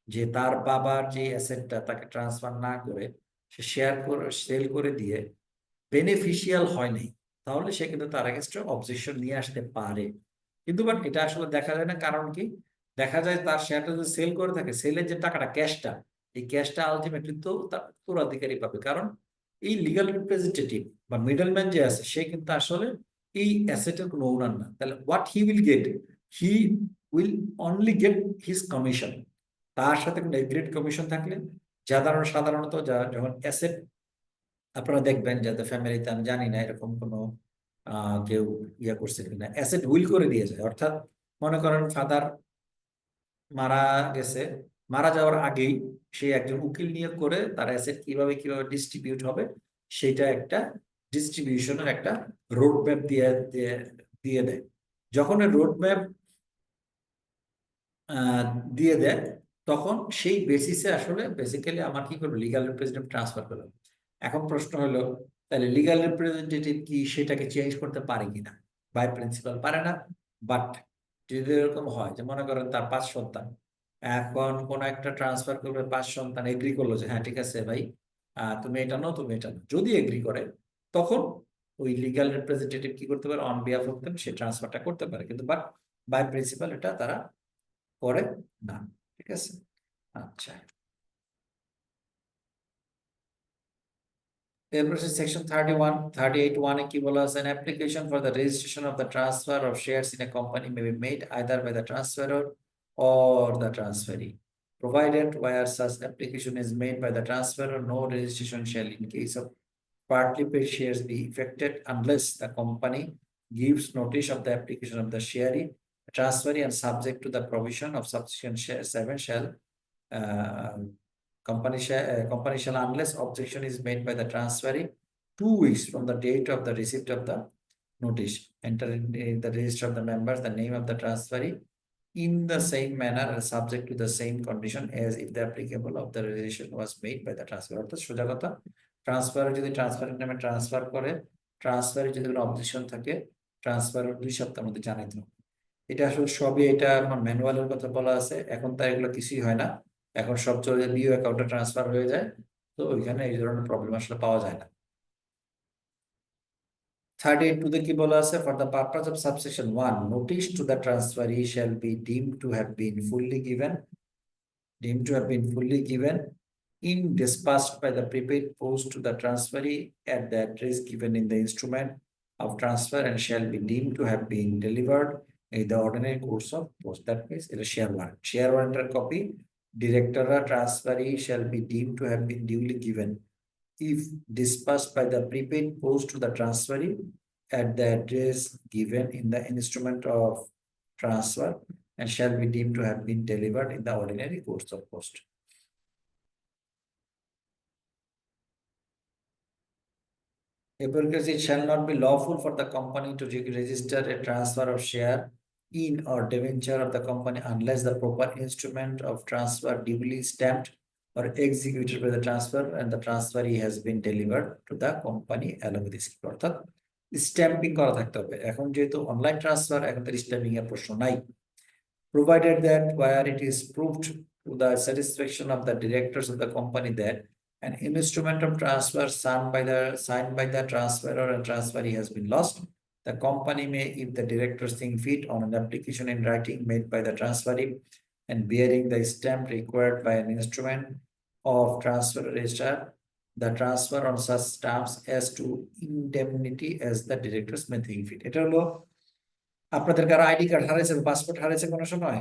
যে তার বাবার যে অ্যাসেটটা তাকে ট্রান্সফার না করে সে শেয়ার করে সেল করে দিয়ে বেনিফিশিয়াল হয় নাই, তাহলে সে কিন্তু তার এগেইনস্টে অবজেকশন নিয়ে আসতে পারে। কিন্তু বাট এটা আসলে দেখা যায় না, কারণ কি, দেখা যায় তার শেয়ারটা যদি সেল করে থাকে, সেলের যে টাকাটা ক্যাশটা, এই ক্যাশটা আলটিমেটলি তো তার উত্তরাধিকারী পাবে। কারণ এই লিগাল রিপ্রেজেন্টেটিভ বা মিডলম্যান যে আছে, সে কিন্তু আসলে এই অ্যাসেটের কোনো ওনার না। তাহলে what he will get, he will only get his commission. তার সাথে কোনো এগ্রিড কমিশন থাকলে, সাধারণত যখন অ্যাসেট আপনারা দেখবেন যাদের ফ্যামিলিতে, আমি জানি না এরকম কোনো কেউ ইয়ে করছে কিনা, অ্যাসেট উইল করে দিয়ে যায়। অর্থাৎ মনে করেন ফাদার মারা গেছে, মারা যাওয়ার আগেই সে একজন উকিল নিয়োগ করে তার অ্যাসেট কিভাবে কিভাবে ডিস্ট্রিবিউট হবে, সেটা একটা ডিস্ট্রিবিউশনের একটা রোড ম্যাপ দিয়ে দেয়। যখন রোড ম্যাপ দিয়ে দেয়, তখন সেই বেসিসে আসলে বেসিক্যালি আমার কি করবে, লিগাল রিপ্রেজেন্টেটিভ ট্রান্সফার করবে। এখন প্রশ্ন হলো, তাহলে লিগাল রিপ্রেজেন্টেটিভ কি সেটাকে চেঞ্জ করতে পারে কিনা? বাই প্রিন্সিপাল পারে না। বাট যদি এরকম হয় যে মনে করেন তার 5 সন্তান, এখন কোন একটা ট্রান্সফার করবে, 5 সন্তান এগ্রি করলো যে হ্যাঁ ঠিক আছে ভাই, তুমি এটা নাও, তুমি এটা নাও, যদি এগ্রি করে, তখন ওই লিগাল রিপ্রেজেন্টেটিভ কি করতে পারে, অন বিহাফ অফ দেম সে ট্রান্সফারটা করতে পারে। কিন্তু বাট বাই প্রিন্সিপাল এটা তারা করে না। ঠিক আছে, আচ্ছা। এরপর সেকশন 38(1) কি বলা আছে, an application for the registration of the transfer of shares in a company may be made either by the transferor or the transferee, provided where such application is made by the transferor, no registration shall in case of partly paid shares be effected unless the company gives notice of the application of the transferee, and subject to the provision of subsection 7 shall company shall, unless objection is made by the transferee 2 weeks from the date of the receipt of the notice, enter in the register of the members the name of the transferee in the same manner and subject to the same condition as if the applicable of the registration was made by the transfer. অর্থাৎ সোজা কথা, transfer যদি ট্রান্সফারের নামে transfer করে, ট্রান্সফারে যদি কোনো objection থাকে, ট্রান্সফারের 2 সপ্তাহের মধ্যে জানাইতে হবে। এটা আসলে সবই, এটা এখন ম্যানুয়ালের কথা বলা আছে, এখন তার এগুলো কিছুই হয় না, এখন সব চলে বিও অ্যাকাউন্টে ট্রান্সফার হয়ে যায়। তো ওইখানে এই ধরনের প্রবলেম আসলে পাওয়া যায় না। 38(2) কি বলা আছে, for the purpose of subsection 1, notice to the transferee shall be deemed to have been fully given in dispatched by the prepaid post to the transferee at the address given in the instrument of transfer and shall be deemed to have been delivered in the ordinary course of post. That means it is share warrant copy director transferee shall be deemed to have been duly given if dispatched by the prepaid post to the transferee at the address given in the instrument of transfer and shall be deemed to have been delivered in the ordinary course of post. It shall not be lawful for the company to register a transfer of share in or debenture of the company unless the proper instrument of transfer duly stamped or executed by the transfer and the transferee has been delivered to the company along with this. অর্থাৎ stumping করা থাকতে হবে। এখন যেহেতু online transfer, এখন তার stumping এর প্রশ্ন নাই। Provided that where it is proved to the satisfaction of the directors of the company that an instrument of transfer signed by the transferor and transferee has been lost, the company may, if the directors think fit, on an application in writing made by the transferee and bearing the stamp required by an instrument of transfer register, the transfer on such terms as to indemnity as the directors may think fit. এটা হলো আপনাদের কারো ID card হারাইছে, passport হারাইছে কোনো সময়,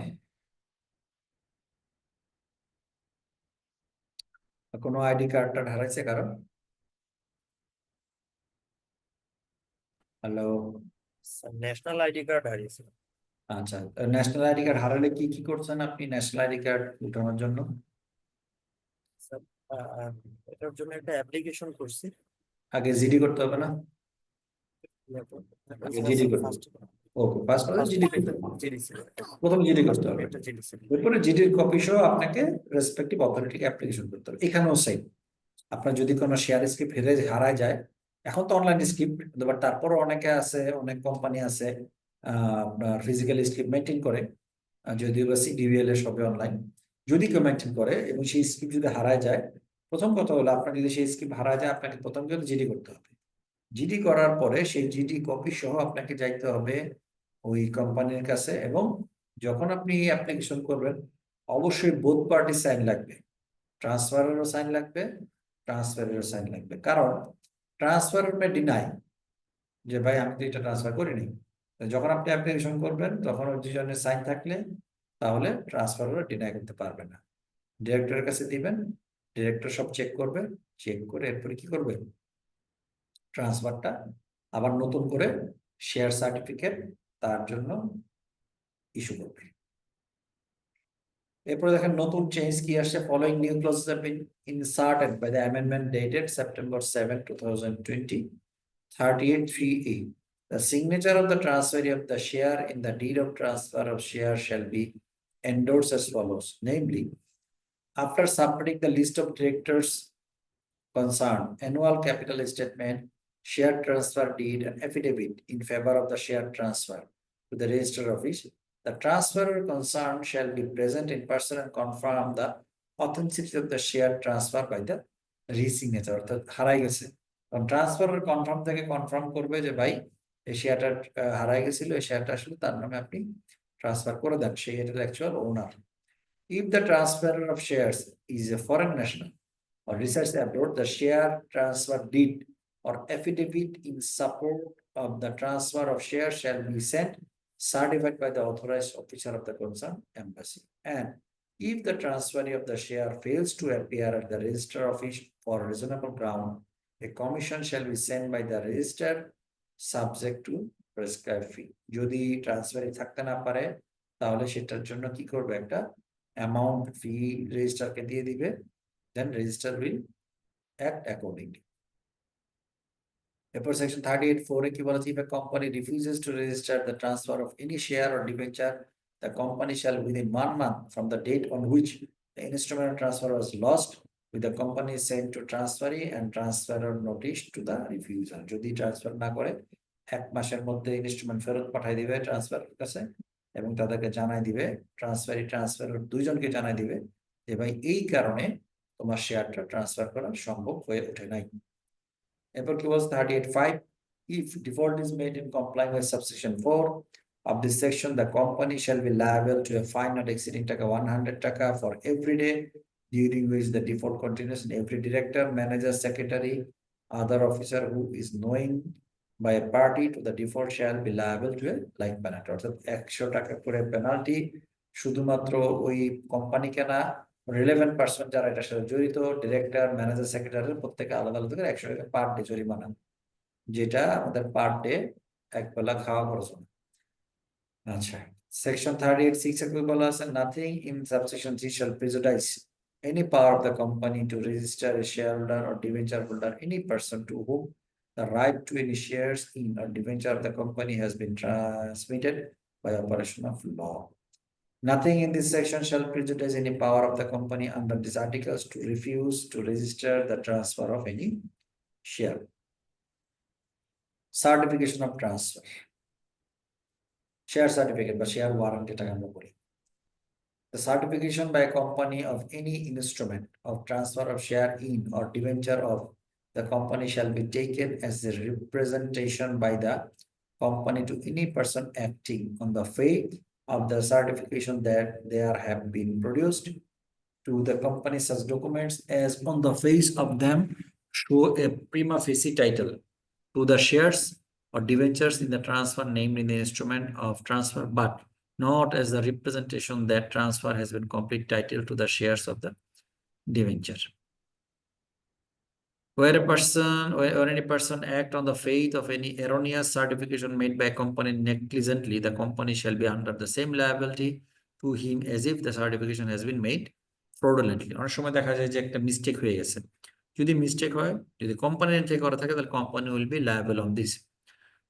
কোনো ID কার্ডটা হারাইছে কারণ? হ্যালো, ন্যাশনাল আইডি কার্ড হারিয়েছিল। আচ্ছা, ন্যাশনাল আইডি কার্ড হারালে কি কি করছেন আপনি ন্যাশনাল আইডি কার্ড উঠানোর জন্য? স্যার, এটার জন্য একটা অ্যাপ্লিকেশন করছি। আগে জিডি করতে হবে না? আগে জিডি করতে হবে। ওকে, পাস করে জিডি করতে হবে। প্রথম জিডি করতে হবে, এরপরে জিডির কপি সহ আপনাকে রেসপেক্টিভ অথরিটিকে অ্যাপ্লিকেশন করতে হবে। এখানেও সেম, আপনার যদি কোনো শেয়ার স্ক্রিপ্ট হারায় যায়, এখন তো অনলাইন স্ক্রিপ্ট, বাট তারপরও অনেকে আছে, অনেক কোম্পানি আছে আপনার ফিজিক্যাল স্ক্রিপ্ট মেনটেন করে, যদিও বা সিডিভিএল এর সবে অনলাইন। যদি কেউ মেনটেন করে এবং সেই স্ক্রিপ্ট যদি হারায় যায়, প্রথম কথা হলো আপনার যদি সেই স্ক্রিপ্ট হারায় যায়, আপনাকে প্রথম কিন্তু জিডি করতে হবে। জিডি করার পরে সেই জিডি কপি সহ আপনাকে যাইতে হবে ওই কোম্পানির কাছে, এবং যখন আপনি অ্যাপ্লিকেশন করবেন অবশ্যই বোথ পার্টি সাইন লাগবে, ট্রান্সফারেরও সাইন লাগবে, ট্রান্সফারেরও সাইন লাগবে। কারণ ট্রান্সফার মে ডিনাই, যে ভাই আমি তো এটা ট্রান্সফার করিনি। যখন আপনি অ্যাপ্লিকেশন করবেন তখন ওই দুজনের সাইন থাকলে তাহলে ট্রান্সফারও ডিনাই করতে পারবে না। ডিরেক্টরের কাছে দিবেন, ডিরেক্টর সব চেক করবে, চেক করে এরপরে কি করবে, ট্রান্সফারটা আবার নতুন করে শেয়ার সার্টিফিকেট তার জন্য ইস্যু করবে। এরপরে দেখেন নতুন চেঞ্জ কি আসছে, following new clauses have been inserted by the amendment dated September 7, 2020, 38(3)(e). The signature of the transferee of the share in the deed of transfer of share shall be endorsed as follows, namely, after submitting the list of directors concerned, annual capital statement, share transfer deed, and affidavit in favor of the share transfer to the register office, the transferor concerned shall be present in person and confirm the authenticity of the share transfer by the re-signature. অর্থাৎ হারাই গেছে, কারণ ট্রান্সফারের confirm থেকে confirm করবে যে ভাই এই শেয়ারটা হারাই গেছিল, এই শেয়ারটা আসলে তার নামে আপনি ট্রান্সফার করে দেন, সেই এটার actual owner. If the transferor of shares is a foreign national or resides abroad, the share transfer deed or affidavit in support of the transfer of shares shall be sent certified by the authorized officer of the concerned embassy. And if the transferee of the share fails to appear at the register office for reasonable ground, a commission shall be sent by the register subject to prescribed fee. যদি ট্রান্সফারি থাকতে না পারে তাহলে সেটার জন্য কি করবে, একটা অ্যামাউন্ট ফি রেজিস্টারকে দিয়ে দিবে, then register will act accordingly. Therefore, section 38(4) কি বলেছে, if a company refuses to register the transfer of any share or debenture, the company shall within 1 month from the date on which the instrument transfer was lost, with the company sent to transferee and transferor notice to the refusal. যদি transfer না করে 1 মাসের মধ্যে instrument ফেরত পাঠিয়ে দিবে ট্রান্সফারের কাছে, এবং তাদেরকে জানাই দিবে, ট্রান্সফারি ট্রান্সফারার দুইজনকে জানাই দিবে যে ভাই এই কারণে তোমার শেয়ারটা ট্রান্সফার করা সম্ভব হয়ে ওঠে নাই। এরপর কি বলছে 38(5), if default is made in complying with subsection 4 of this section, the company shall be liable to a fine not exceeding 100 taka for every day during which the default continues, and every director, manager, secretary, other officer who is knowing by a party to the default shall be liable to a like penalty. অর্থাৎ 100 টাকা করে penalty শুধুমাত্র ওই কোম্পানিকে না, relevant person যারা এটার সাথে জড়িত, ডিরেক্টর, ম্যানেজার, সেক্রেটারি, প্রত্যেকে আলাদা আলাদা করে 100 টাকা পার ডে জরিমানা, যেটা আমাদের পার ডে এক বেলা খাওয়া খরচ হবে। আচ্ছা, সেকশন 38(6) এর কি বলা আছে, nothing in subsection 3 shall prejudice any power of the company to register a shareholder or debenture holder, any person to whom the right to any shares in or debenture of the company has been transmitted by operation of law. Nothing in this section shall prejudice any power of the company under these articles to refuse to register the transfer of any share. Certification of transfer. Share certificate বা share warrant যেটাকে আমরা বলি। The certification by a company of any instrument of transfer of share in or debenture of the company shall be taken as a representation by the company to any person acting on the faith of the certification that there have been produced to the company such documents as on the face of them show a prima facie title to the shares or debentures in the transfer named in the instrument of transfer, but not as the representation that transfer has been complete title to the shares of the debenture. Where a person or any person act on the faith of any erroneous certification made by a company negligently, the company shall be under the same liability to him as if the certification has been made fraudulently. অনেক সময় দেখা যায় যে একটা mistake হয়ে গেছে, যদি mistake হয়, যদি কোম্পানির থেকে করা থাকে, তাহলে company will be liable on this.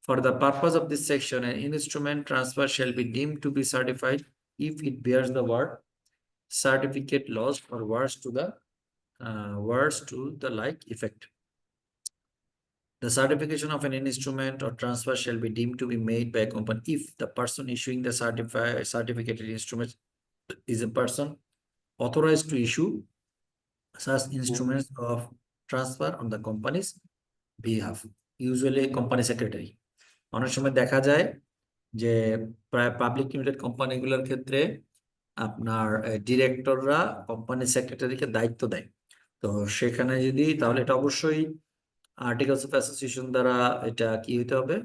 For the purpose of this section, an instrument transfer shall be deemed to be certified if it bears the word certificate lost or words to the like effect. The certification of an instrument or transfer shall be deemed to be made by a company if the person issuing the certificated instrument is a person authorized to issue such instruments of transfer on the company's behalf, usually company secretary. অনেক সময় দেখা যায় যে প্রায় public limited কোম্পানিগুলোর ক্ষেত্রে আপনার ডিরেক্টররা company সেক্রেটারিকে দায়িত্ব দেয়। তো সেখানে যদি, তাহলে এটা অবশ্যই আর্টিকেলস অফ অ্যাসোসিয়েশন দ্বারা এটা কি হইতে হবে,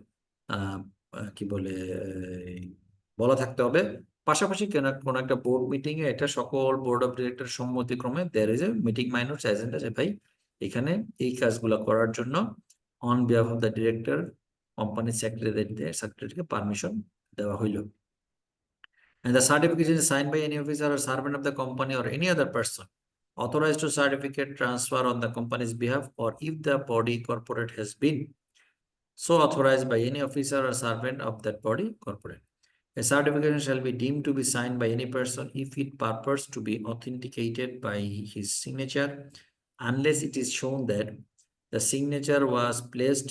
কি বলে, বলা থাকতে হবে। পাশাপাশি কোনো একটা বোর্ড মিটিং এ এটা সকল বোর্ড অফ ডিরেক্টর সম্মতিক্রমে there is a meeting minutes agenda, যে ভাই এখানে এই কাজগুলো করার জন্য on behalf of the director company সেক্রেটারিকে পারমিশন দেওয়া হইল। And the certification is signed by any officer or servant of the company or any other person authorized to certificate transfer on the company's behalf, or if the body corporate has been so authorized by any officer or servant of that body corporate. A certification shall be deemed to be signed by any person if it purports to be authenticated by his signature, unless it is shown that the signature was placed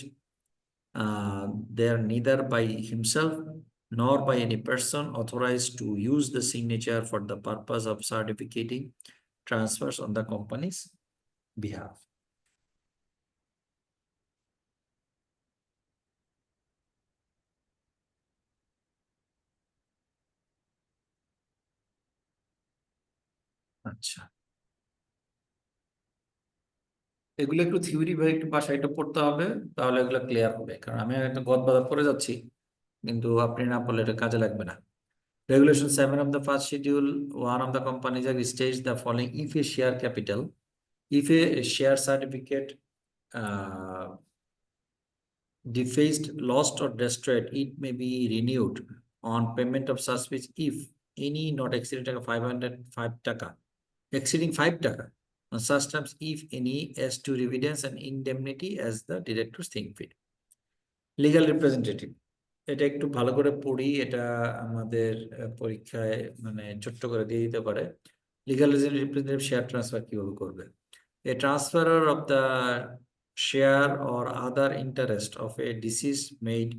there neither by himself nor by any person authorized to use the signature for the purpose of certificating transfers on the company's behalf. আচ্ছা, এগুলো একটু theory বা একটু বাসায় একটু পড়তে হবে, তাহলে এগুলো ক্লিয়ার হবে। কারণ আমি একটা গদবাদা করে যাচ্ছি, কিন্তু আপনি না পড়লে এটা কাজে লাগবে না। Regulation 7 of the first schedule 1 of the Companies Act states the following: if a share capital, if a share certificate defaced, lost or destroyed, it may be renewed on payment of such fees if any not exceeding 505 taka, exceeding 5 taka on such terms if any, as to evidence and indemnity as the directors think fit. Legal representative, এটা একটু ভালো করে পড়ি, এটা আমাদের পরীক্ষায় মানে ছোট্ট করে দিয়ে দিতে পারে। লিগাল রিপ্রেজেন্টেটিভ শেয়ার ট্রান্সফার কিভাবে করবে? A transferor of the share or other interest of a deceased made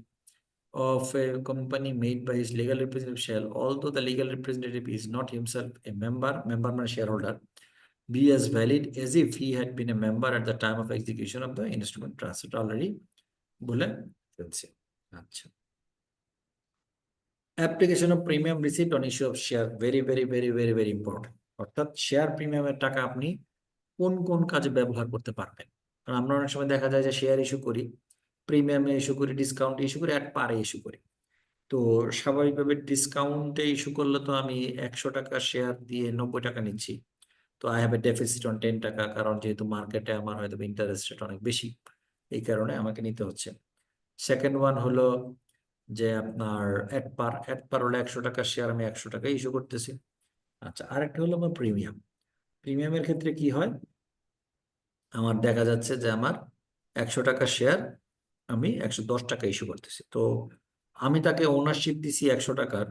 of a company made by his legal representative shall, although the legal representative is not himself a member মানে shareholder, be as valid as if he had been a member at the time of execution of the instrument transfer. Already বলে ফেলছি। আচ্ছা, application of premium received on issue of share, very important. অর্থাৎ share প্রিমিয়ামের টাকা আপনি কোন কোন কাজে ব্যবহার করতে পারবেন। কারণ আমরা অনেক সময় দেখা যায় যে শেয়ার ইস্যু করি, প্রিমিয়ামে ইস্যু করি, ডিসকাউন্টে ইস্যু করি, অ্যাট পারে ইস্যু করি। তো স্বাভাবিকভাবে ডিসকাউন্টে ইস্যু করলে তো আমি 100 টাকা শেয়ার দিয়ে 90 টাকা নিচ্ছি, তো I have a deficit on 10 টাকা, কারণ যেহেতু মার্কেটে আমার হয়তো ইন্টারেস্ট রেট অনেক বেশি, এই কারণে আমাকে নিতে হচ্ছে। সেকেন্ড ওয়ান হলো যে আপনার অ্যাট পার হলে 100 টাকা শেয়ার আমি 100 টাকা ইস্যু করতেছি। আচ্ছা, আরেকটা হলো আমার প্রিমিয়াম। প্রিমিয়ামের ক্ষেত্রে কি হয়, আমার দেখা যাচ্ছে যে আমার 100 টাকা শেয়ার আমি 110 টাকা ইস্যু করতেছি, তো আমি তাকে ওনারশিপ দিছি 100 টাকার,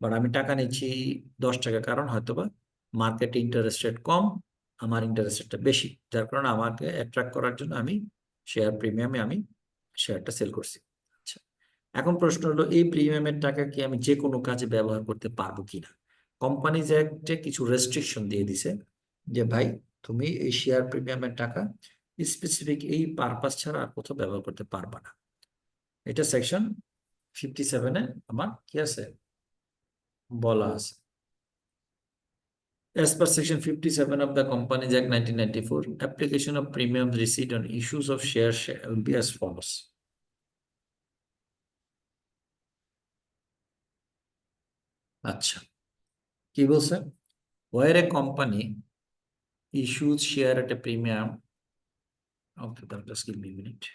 বাট আমি টাকা নিচ্ছি 10 টাকা, কারণ হয়তোবা মার্কেটে ইন্টারেস্ট রেট কম, আমার ইন্টারেস্ট রেটটা বেশি, যার কারণে আমাকে অ্যাট্রাক্ট করার জন্য আমি শেয়ার প্রিমিয়ামে আমি শেয়ারটা সেল করছি। আচ্ছা, এখন প্রশ্ন হলো এই প্রিমিয়ামের টাকা কি আমি যে কোনো কাজে ব্যবহার করতে পারবো কিনা? কোম্পানিজ অ্যাক্টে কিছু রেস্ট্রিকশন দিয়ে দিছে যে ভাই তুমি এই শেয়ার প্রিমিয়ামের টাকা স্পেসিফিক এই পারপাস ছাড়া আর কোথাও ব্যবহার করতে পারবা না। এটা সেকশন 57-এ আমার কি আছে বলা আছে। As per section 57 of the Companies Act 1994, application of premiums received on issues of shares will be as follows. আচ্ছা, কি বলছে? Where a company issues share at a premium Okay, then just give me a minute.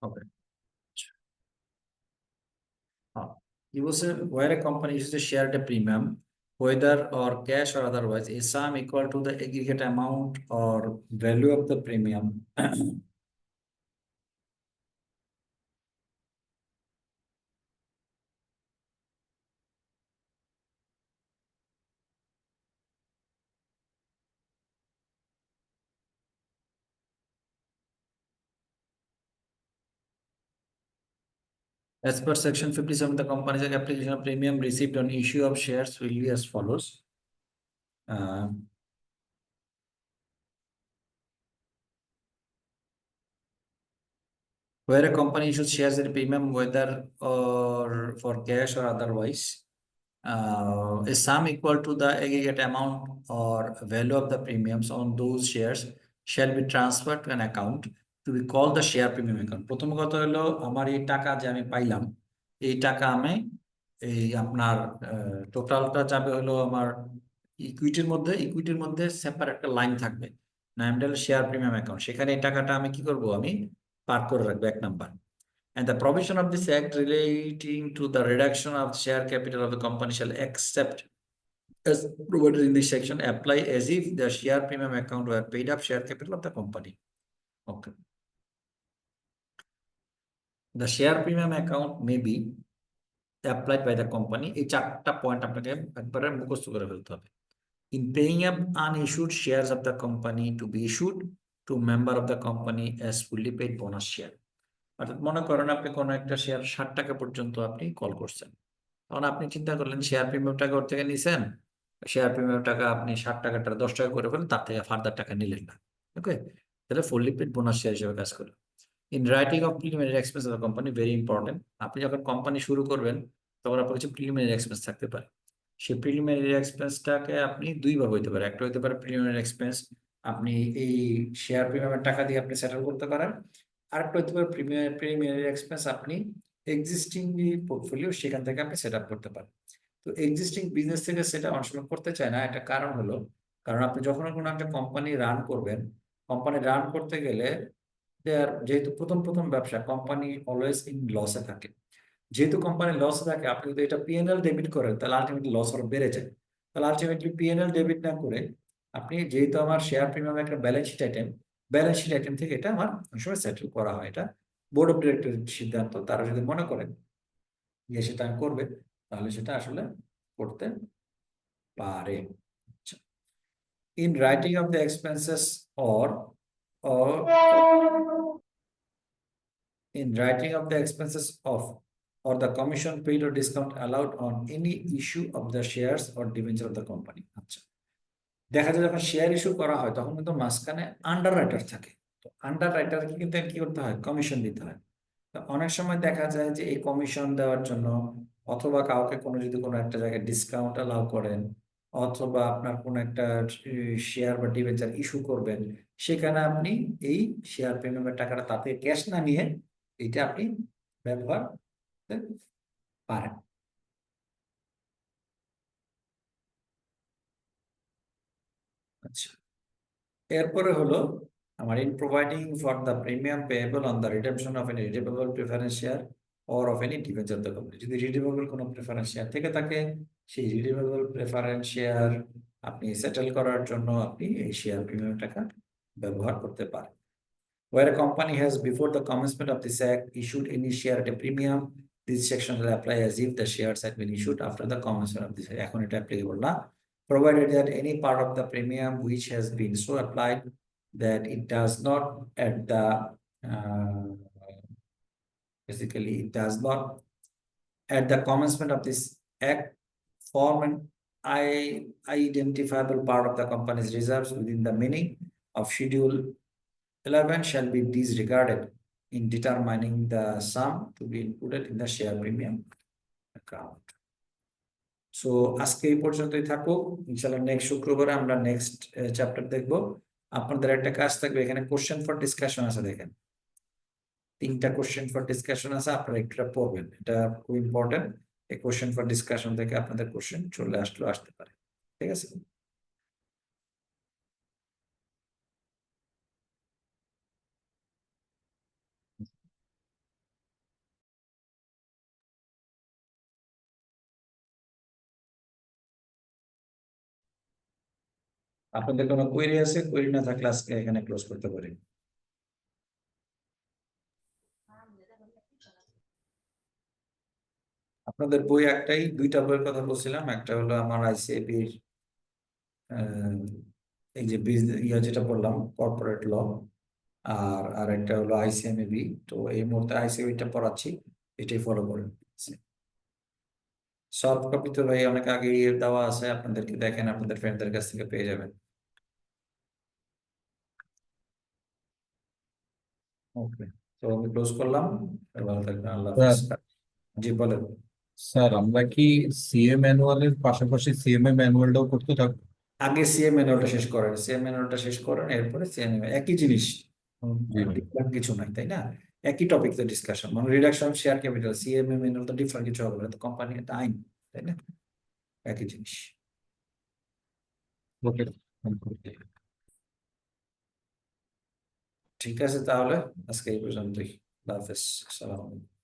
Okay. You will say where a company uses to share the premium, whether or cash or otherwise, a sum equal to the aggregate amount or value of the premium as per section 57, the company's application of premium received on issue of shares will be as follows. Where a company issues shares at a premium, whether or for cash or otherwise, a sum equal to the aggregate amount or value of the premiums on those shares shall be transferred to an account to be called the share premium account. প্রথম কথা হলো আমার এই টাকা যে আমি পাইলাম, এই টাকা আমি এই আপনার টোটালটা যাবে হলো আমার ইকুইটির মধ্যে সেপারেট একটা লাইন থাকবে, নামটা হলো শেয়ার প্রিমিয়াম অ্যাকাউন্ট। সেখানে এই টাকাটা আমি কি করব, আমি পার করে রাখবো 1 number. And the provision of this act relating to the reduction of share capital of the company shall accept as provided in this section apply as if the share premium account were paid up share capital of the company. Okay. The share premium account may be applied by the company. এই 4টা point আপনাকে একবারে মুখস্থ করে ফেলতে হবে। In paying up unissued shares of the company to be issued to member of the company as fully paid bonus share. অর্থাৎ মনে করেন আপনি কোনো একটা শেয়ার 60 টাকা পর্যন্ত আপনি কল করছেন, তখন আপনি চিন্তা করলেন শেয়ার প্রিমিয়াম টাকা ওর থেকে নিছেন, শেয়ার প্রিমিয়াম টাকা আপনি 60 টাকাটা 10 টাকা করে ফেলেন, তার থেকে ফার্দার টাকা নিলেন না। ওকে, তাহলে ফুললি পেড বোনাস শেয়ার হিসেবে কাজ করে। In writing of preliminary expense of the company, very important, আপনি যখন কোম্পানি শুরু করবেন তখন আপনার কাছে প্রিলিমিনারি এক্সপেন্স থাকতে পারে। সেই প্রিলিমিনারি এক্সপেন্সটাকে আপনি দুইভাবে হইতে পারে। একটা হইতে পারে প্রিলিমিনারি এক্সপেন্স আপনি এই শেয়ার প্রিমিয়ামের টাকা দিয়ে আপনি সেটেল করতে পারেন, আরেকটা হইতে পারে প্রিলিমিনারি এক্সপেন্স আপনি এক্সিস্টিং পোর্টফোলিও সেখান থেকে আপনি সেট আপ করতে পারেন। তো এক্সিস্টিং বিজনেস থেকে সেটা অনেক সময় করতে চায় না, একটা কারণ হলো কারণ আপনি যখন কোনো একটা কোম্পানি রান করবেন, কোম্পানি রান করতে গেলে যেহেতু প্রথম ব্যবসা, কোম্পানি অলওয়েজ ইন লসে থাকে। যেহেতু কোম্পানি লসে থাকে, আপনি যদি এটা পিএনএল ডেবিট করেন তাহলে আলটিমেটলি লস আরো বেড়ে যায়। তাহলে আলটিমেটলি পিএনএল ডেবিট না করে আপনি, যেহেতু আমার শেয়ার প্রিমিয়াম একটা ব্যালেন্স শিট আইটেম থেকে এটা আমার অনেক সময় সেটেল করা হয়। এটা বোর্ড অফ ডিরেক্টরের সিদ্ধান্ত, তারা যদি মনে করেন যে সেটা করবে তাহলে সেটা আসলে করতে পারে। In writing of the expenses or in writing of the expenses of or the commission paid or discount allowed on any issue of the shares or debenture of the company. আচ্ছা, দেখা যায় যখন শেয়ার ইস্যু করা হয় তখন কিন্তু মাঝখানে under writer থাকে। তো আন্ডার রাইটারকে কিন্তু কি করতে হয়, কমিশন দিতে হয়। অনেক সময় দেখা যায় যে এই কমিশন দেওয়ার জন্য অথবা কাউকে যদি কোনো একটা জায়গায় ডিসকাউন্ট অ্যালাউ করেন, অথবা আপনার কোনো একটা শেয়ার বা ডিবেঞ্চার ইস্যু করবেন, সেখানে আপনি এই শেয়ার প্রিমিয়ামের টাকাটা তাতে ক্যাশ না নিয়ে এটা আপনি ব্যবহার করতে পারেন। আচ্ছা, এরপরে হলো আমার in providing for the premium payable on the redemption of any redeemable preference share or of any debenture of the company, যদি রিডিমেবল কোনো প্রেফারেন্স শেয়ার থেকে থাকে, সেই রিডিমেবল প্রেফারেন্স শেয়ার আপনি সেটেল করার জন্য আপনি এই শেয়ার প্রিমিয়াম টাকা ব্যবহার করতে পারেন। Where a company has before the commencement of this act issued any share at a premium, this section will apply as if the shares had been issued after the commencement of this act. এখন এটা applicable না, provided that any part of the premium which has been so applied that it does not at the basically it does not at the commencement of this act form an identifiable part of the company's reserves within the meaning of Schedule 11 shall be disregarded in determining the sum to be included in the share premium account. So আজকে এই পর্যন্তই থাকুক, ইনশাআল্লাহ next শুক্রবারে আমরা next chapter দেখব। আপনাদের একটা কাজ থাকবে, এখানে কোশ্চেন ফর ডিসকাশন আছে, দেখেন 3টা কোশ্চেন ফর ডিসকাশন আছে, আপনারা একটা পড়বেন, এটা খুব ইম্পর্টেন্ট। এই কোশ্চেন ফর ডিসকাশন থেকে আপনাদের কোশ্চেন চলে আসতে পারে, ঠিক আছে? আপনাদের কোনো কোয়েরি আছে? কোয়েরি না থাকলে আজকে এখানে ক্লোজ করতে পারি। আপনাদের বই একটাই, 2টা বইয়ের কথা বলছিলাম, একটা হলো আমার আইসিএবির এই যে যেটা বললাম কর্পোরেট ল, আর আরেকটা হলো আইসিএমএবি। তো এই মুহূর্তে আইসিএবিটা পড়াচ্ছি, এটাই ফলো করেন। সফট কপি তো ভাই অনেক আগে দেওয়া আছে, আপনাদেরকে দেখেন, আপনাদের ফ্রেন্ডদের কাছ থেকে পেয়ে যাবেন। ওকে, তো আমি ক্লোজ করলাম, ভালো থাকবেন, আল্লাহ হাফেজ। জি বলেন। স্যার আমরা কি সিএ ম্যানুয়ালের পাশাপাশি সিএমএ ম্যানুয়ালটাও করতে থাকবো? আগে সিএম ম্যানুয়ালটা শেষ করেন, সিএম ম্যানুয়ালটা শেষ করেন, এরপরে সিএম, একই জিনিস, জি ভাই। different কিছু নাই, তাই না? একই টপিক তো ডিসকাশন, মানে reduction share capital, CM manual তো ডিফারেন্ট কিছু হবে না, তো কোম্পানি একটা আইন, তাই না? একই জিনিস। ওকে, ঠিক আছে, তাহলে আজকে এই পর্যন্তই। আল্লাহ হাফেজ, আসসালামু আলাইকুম।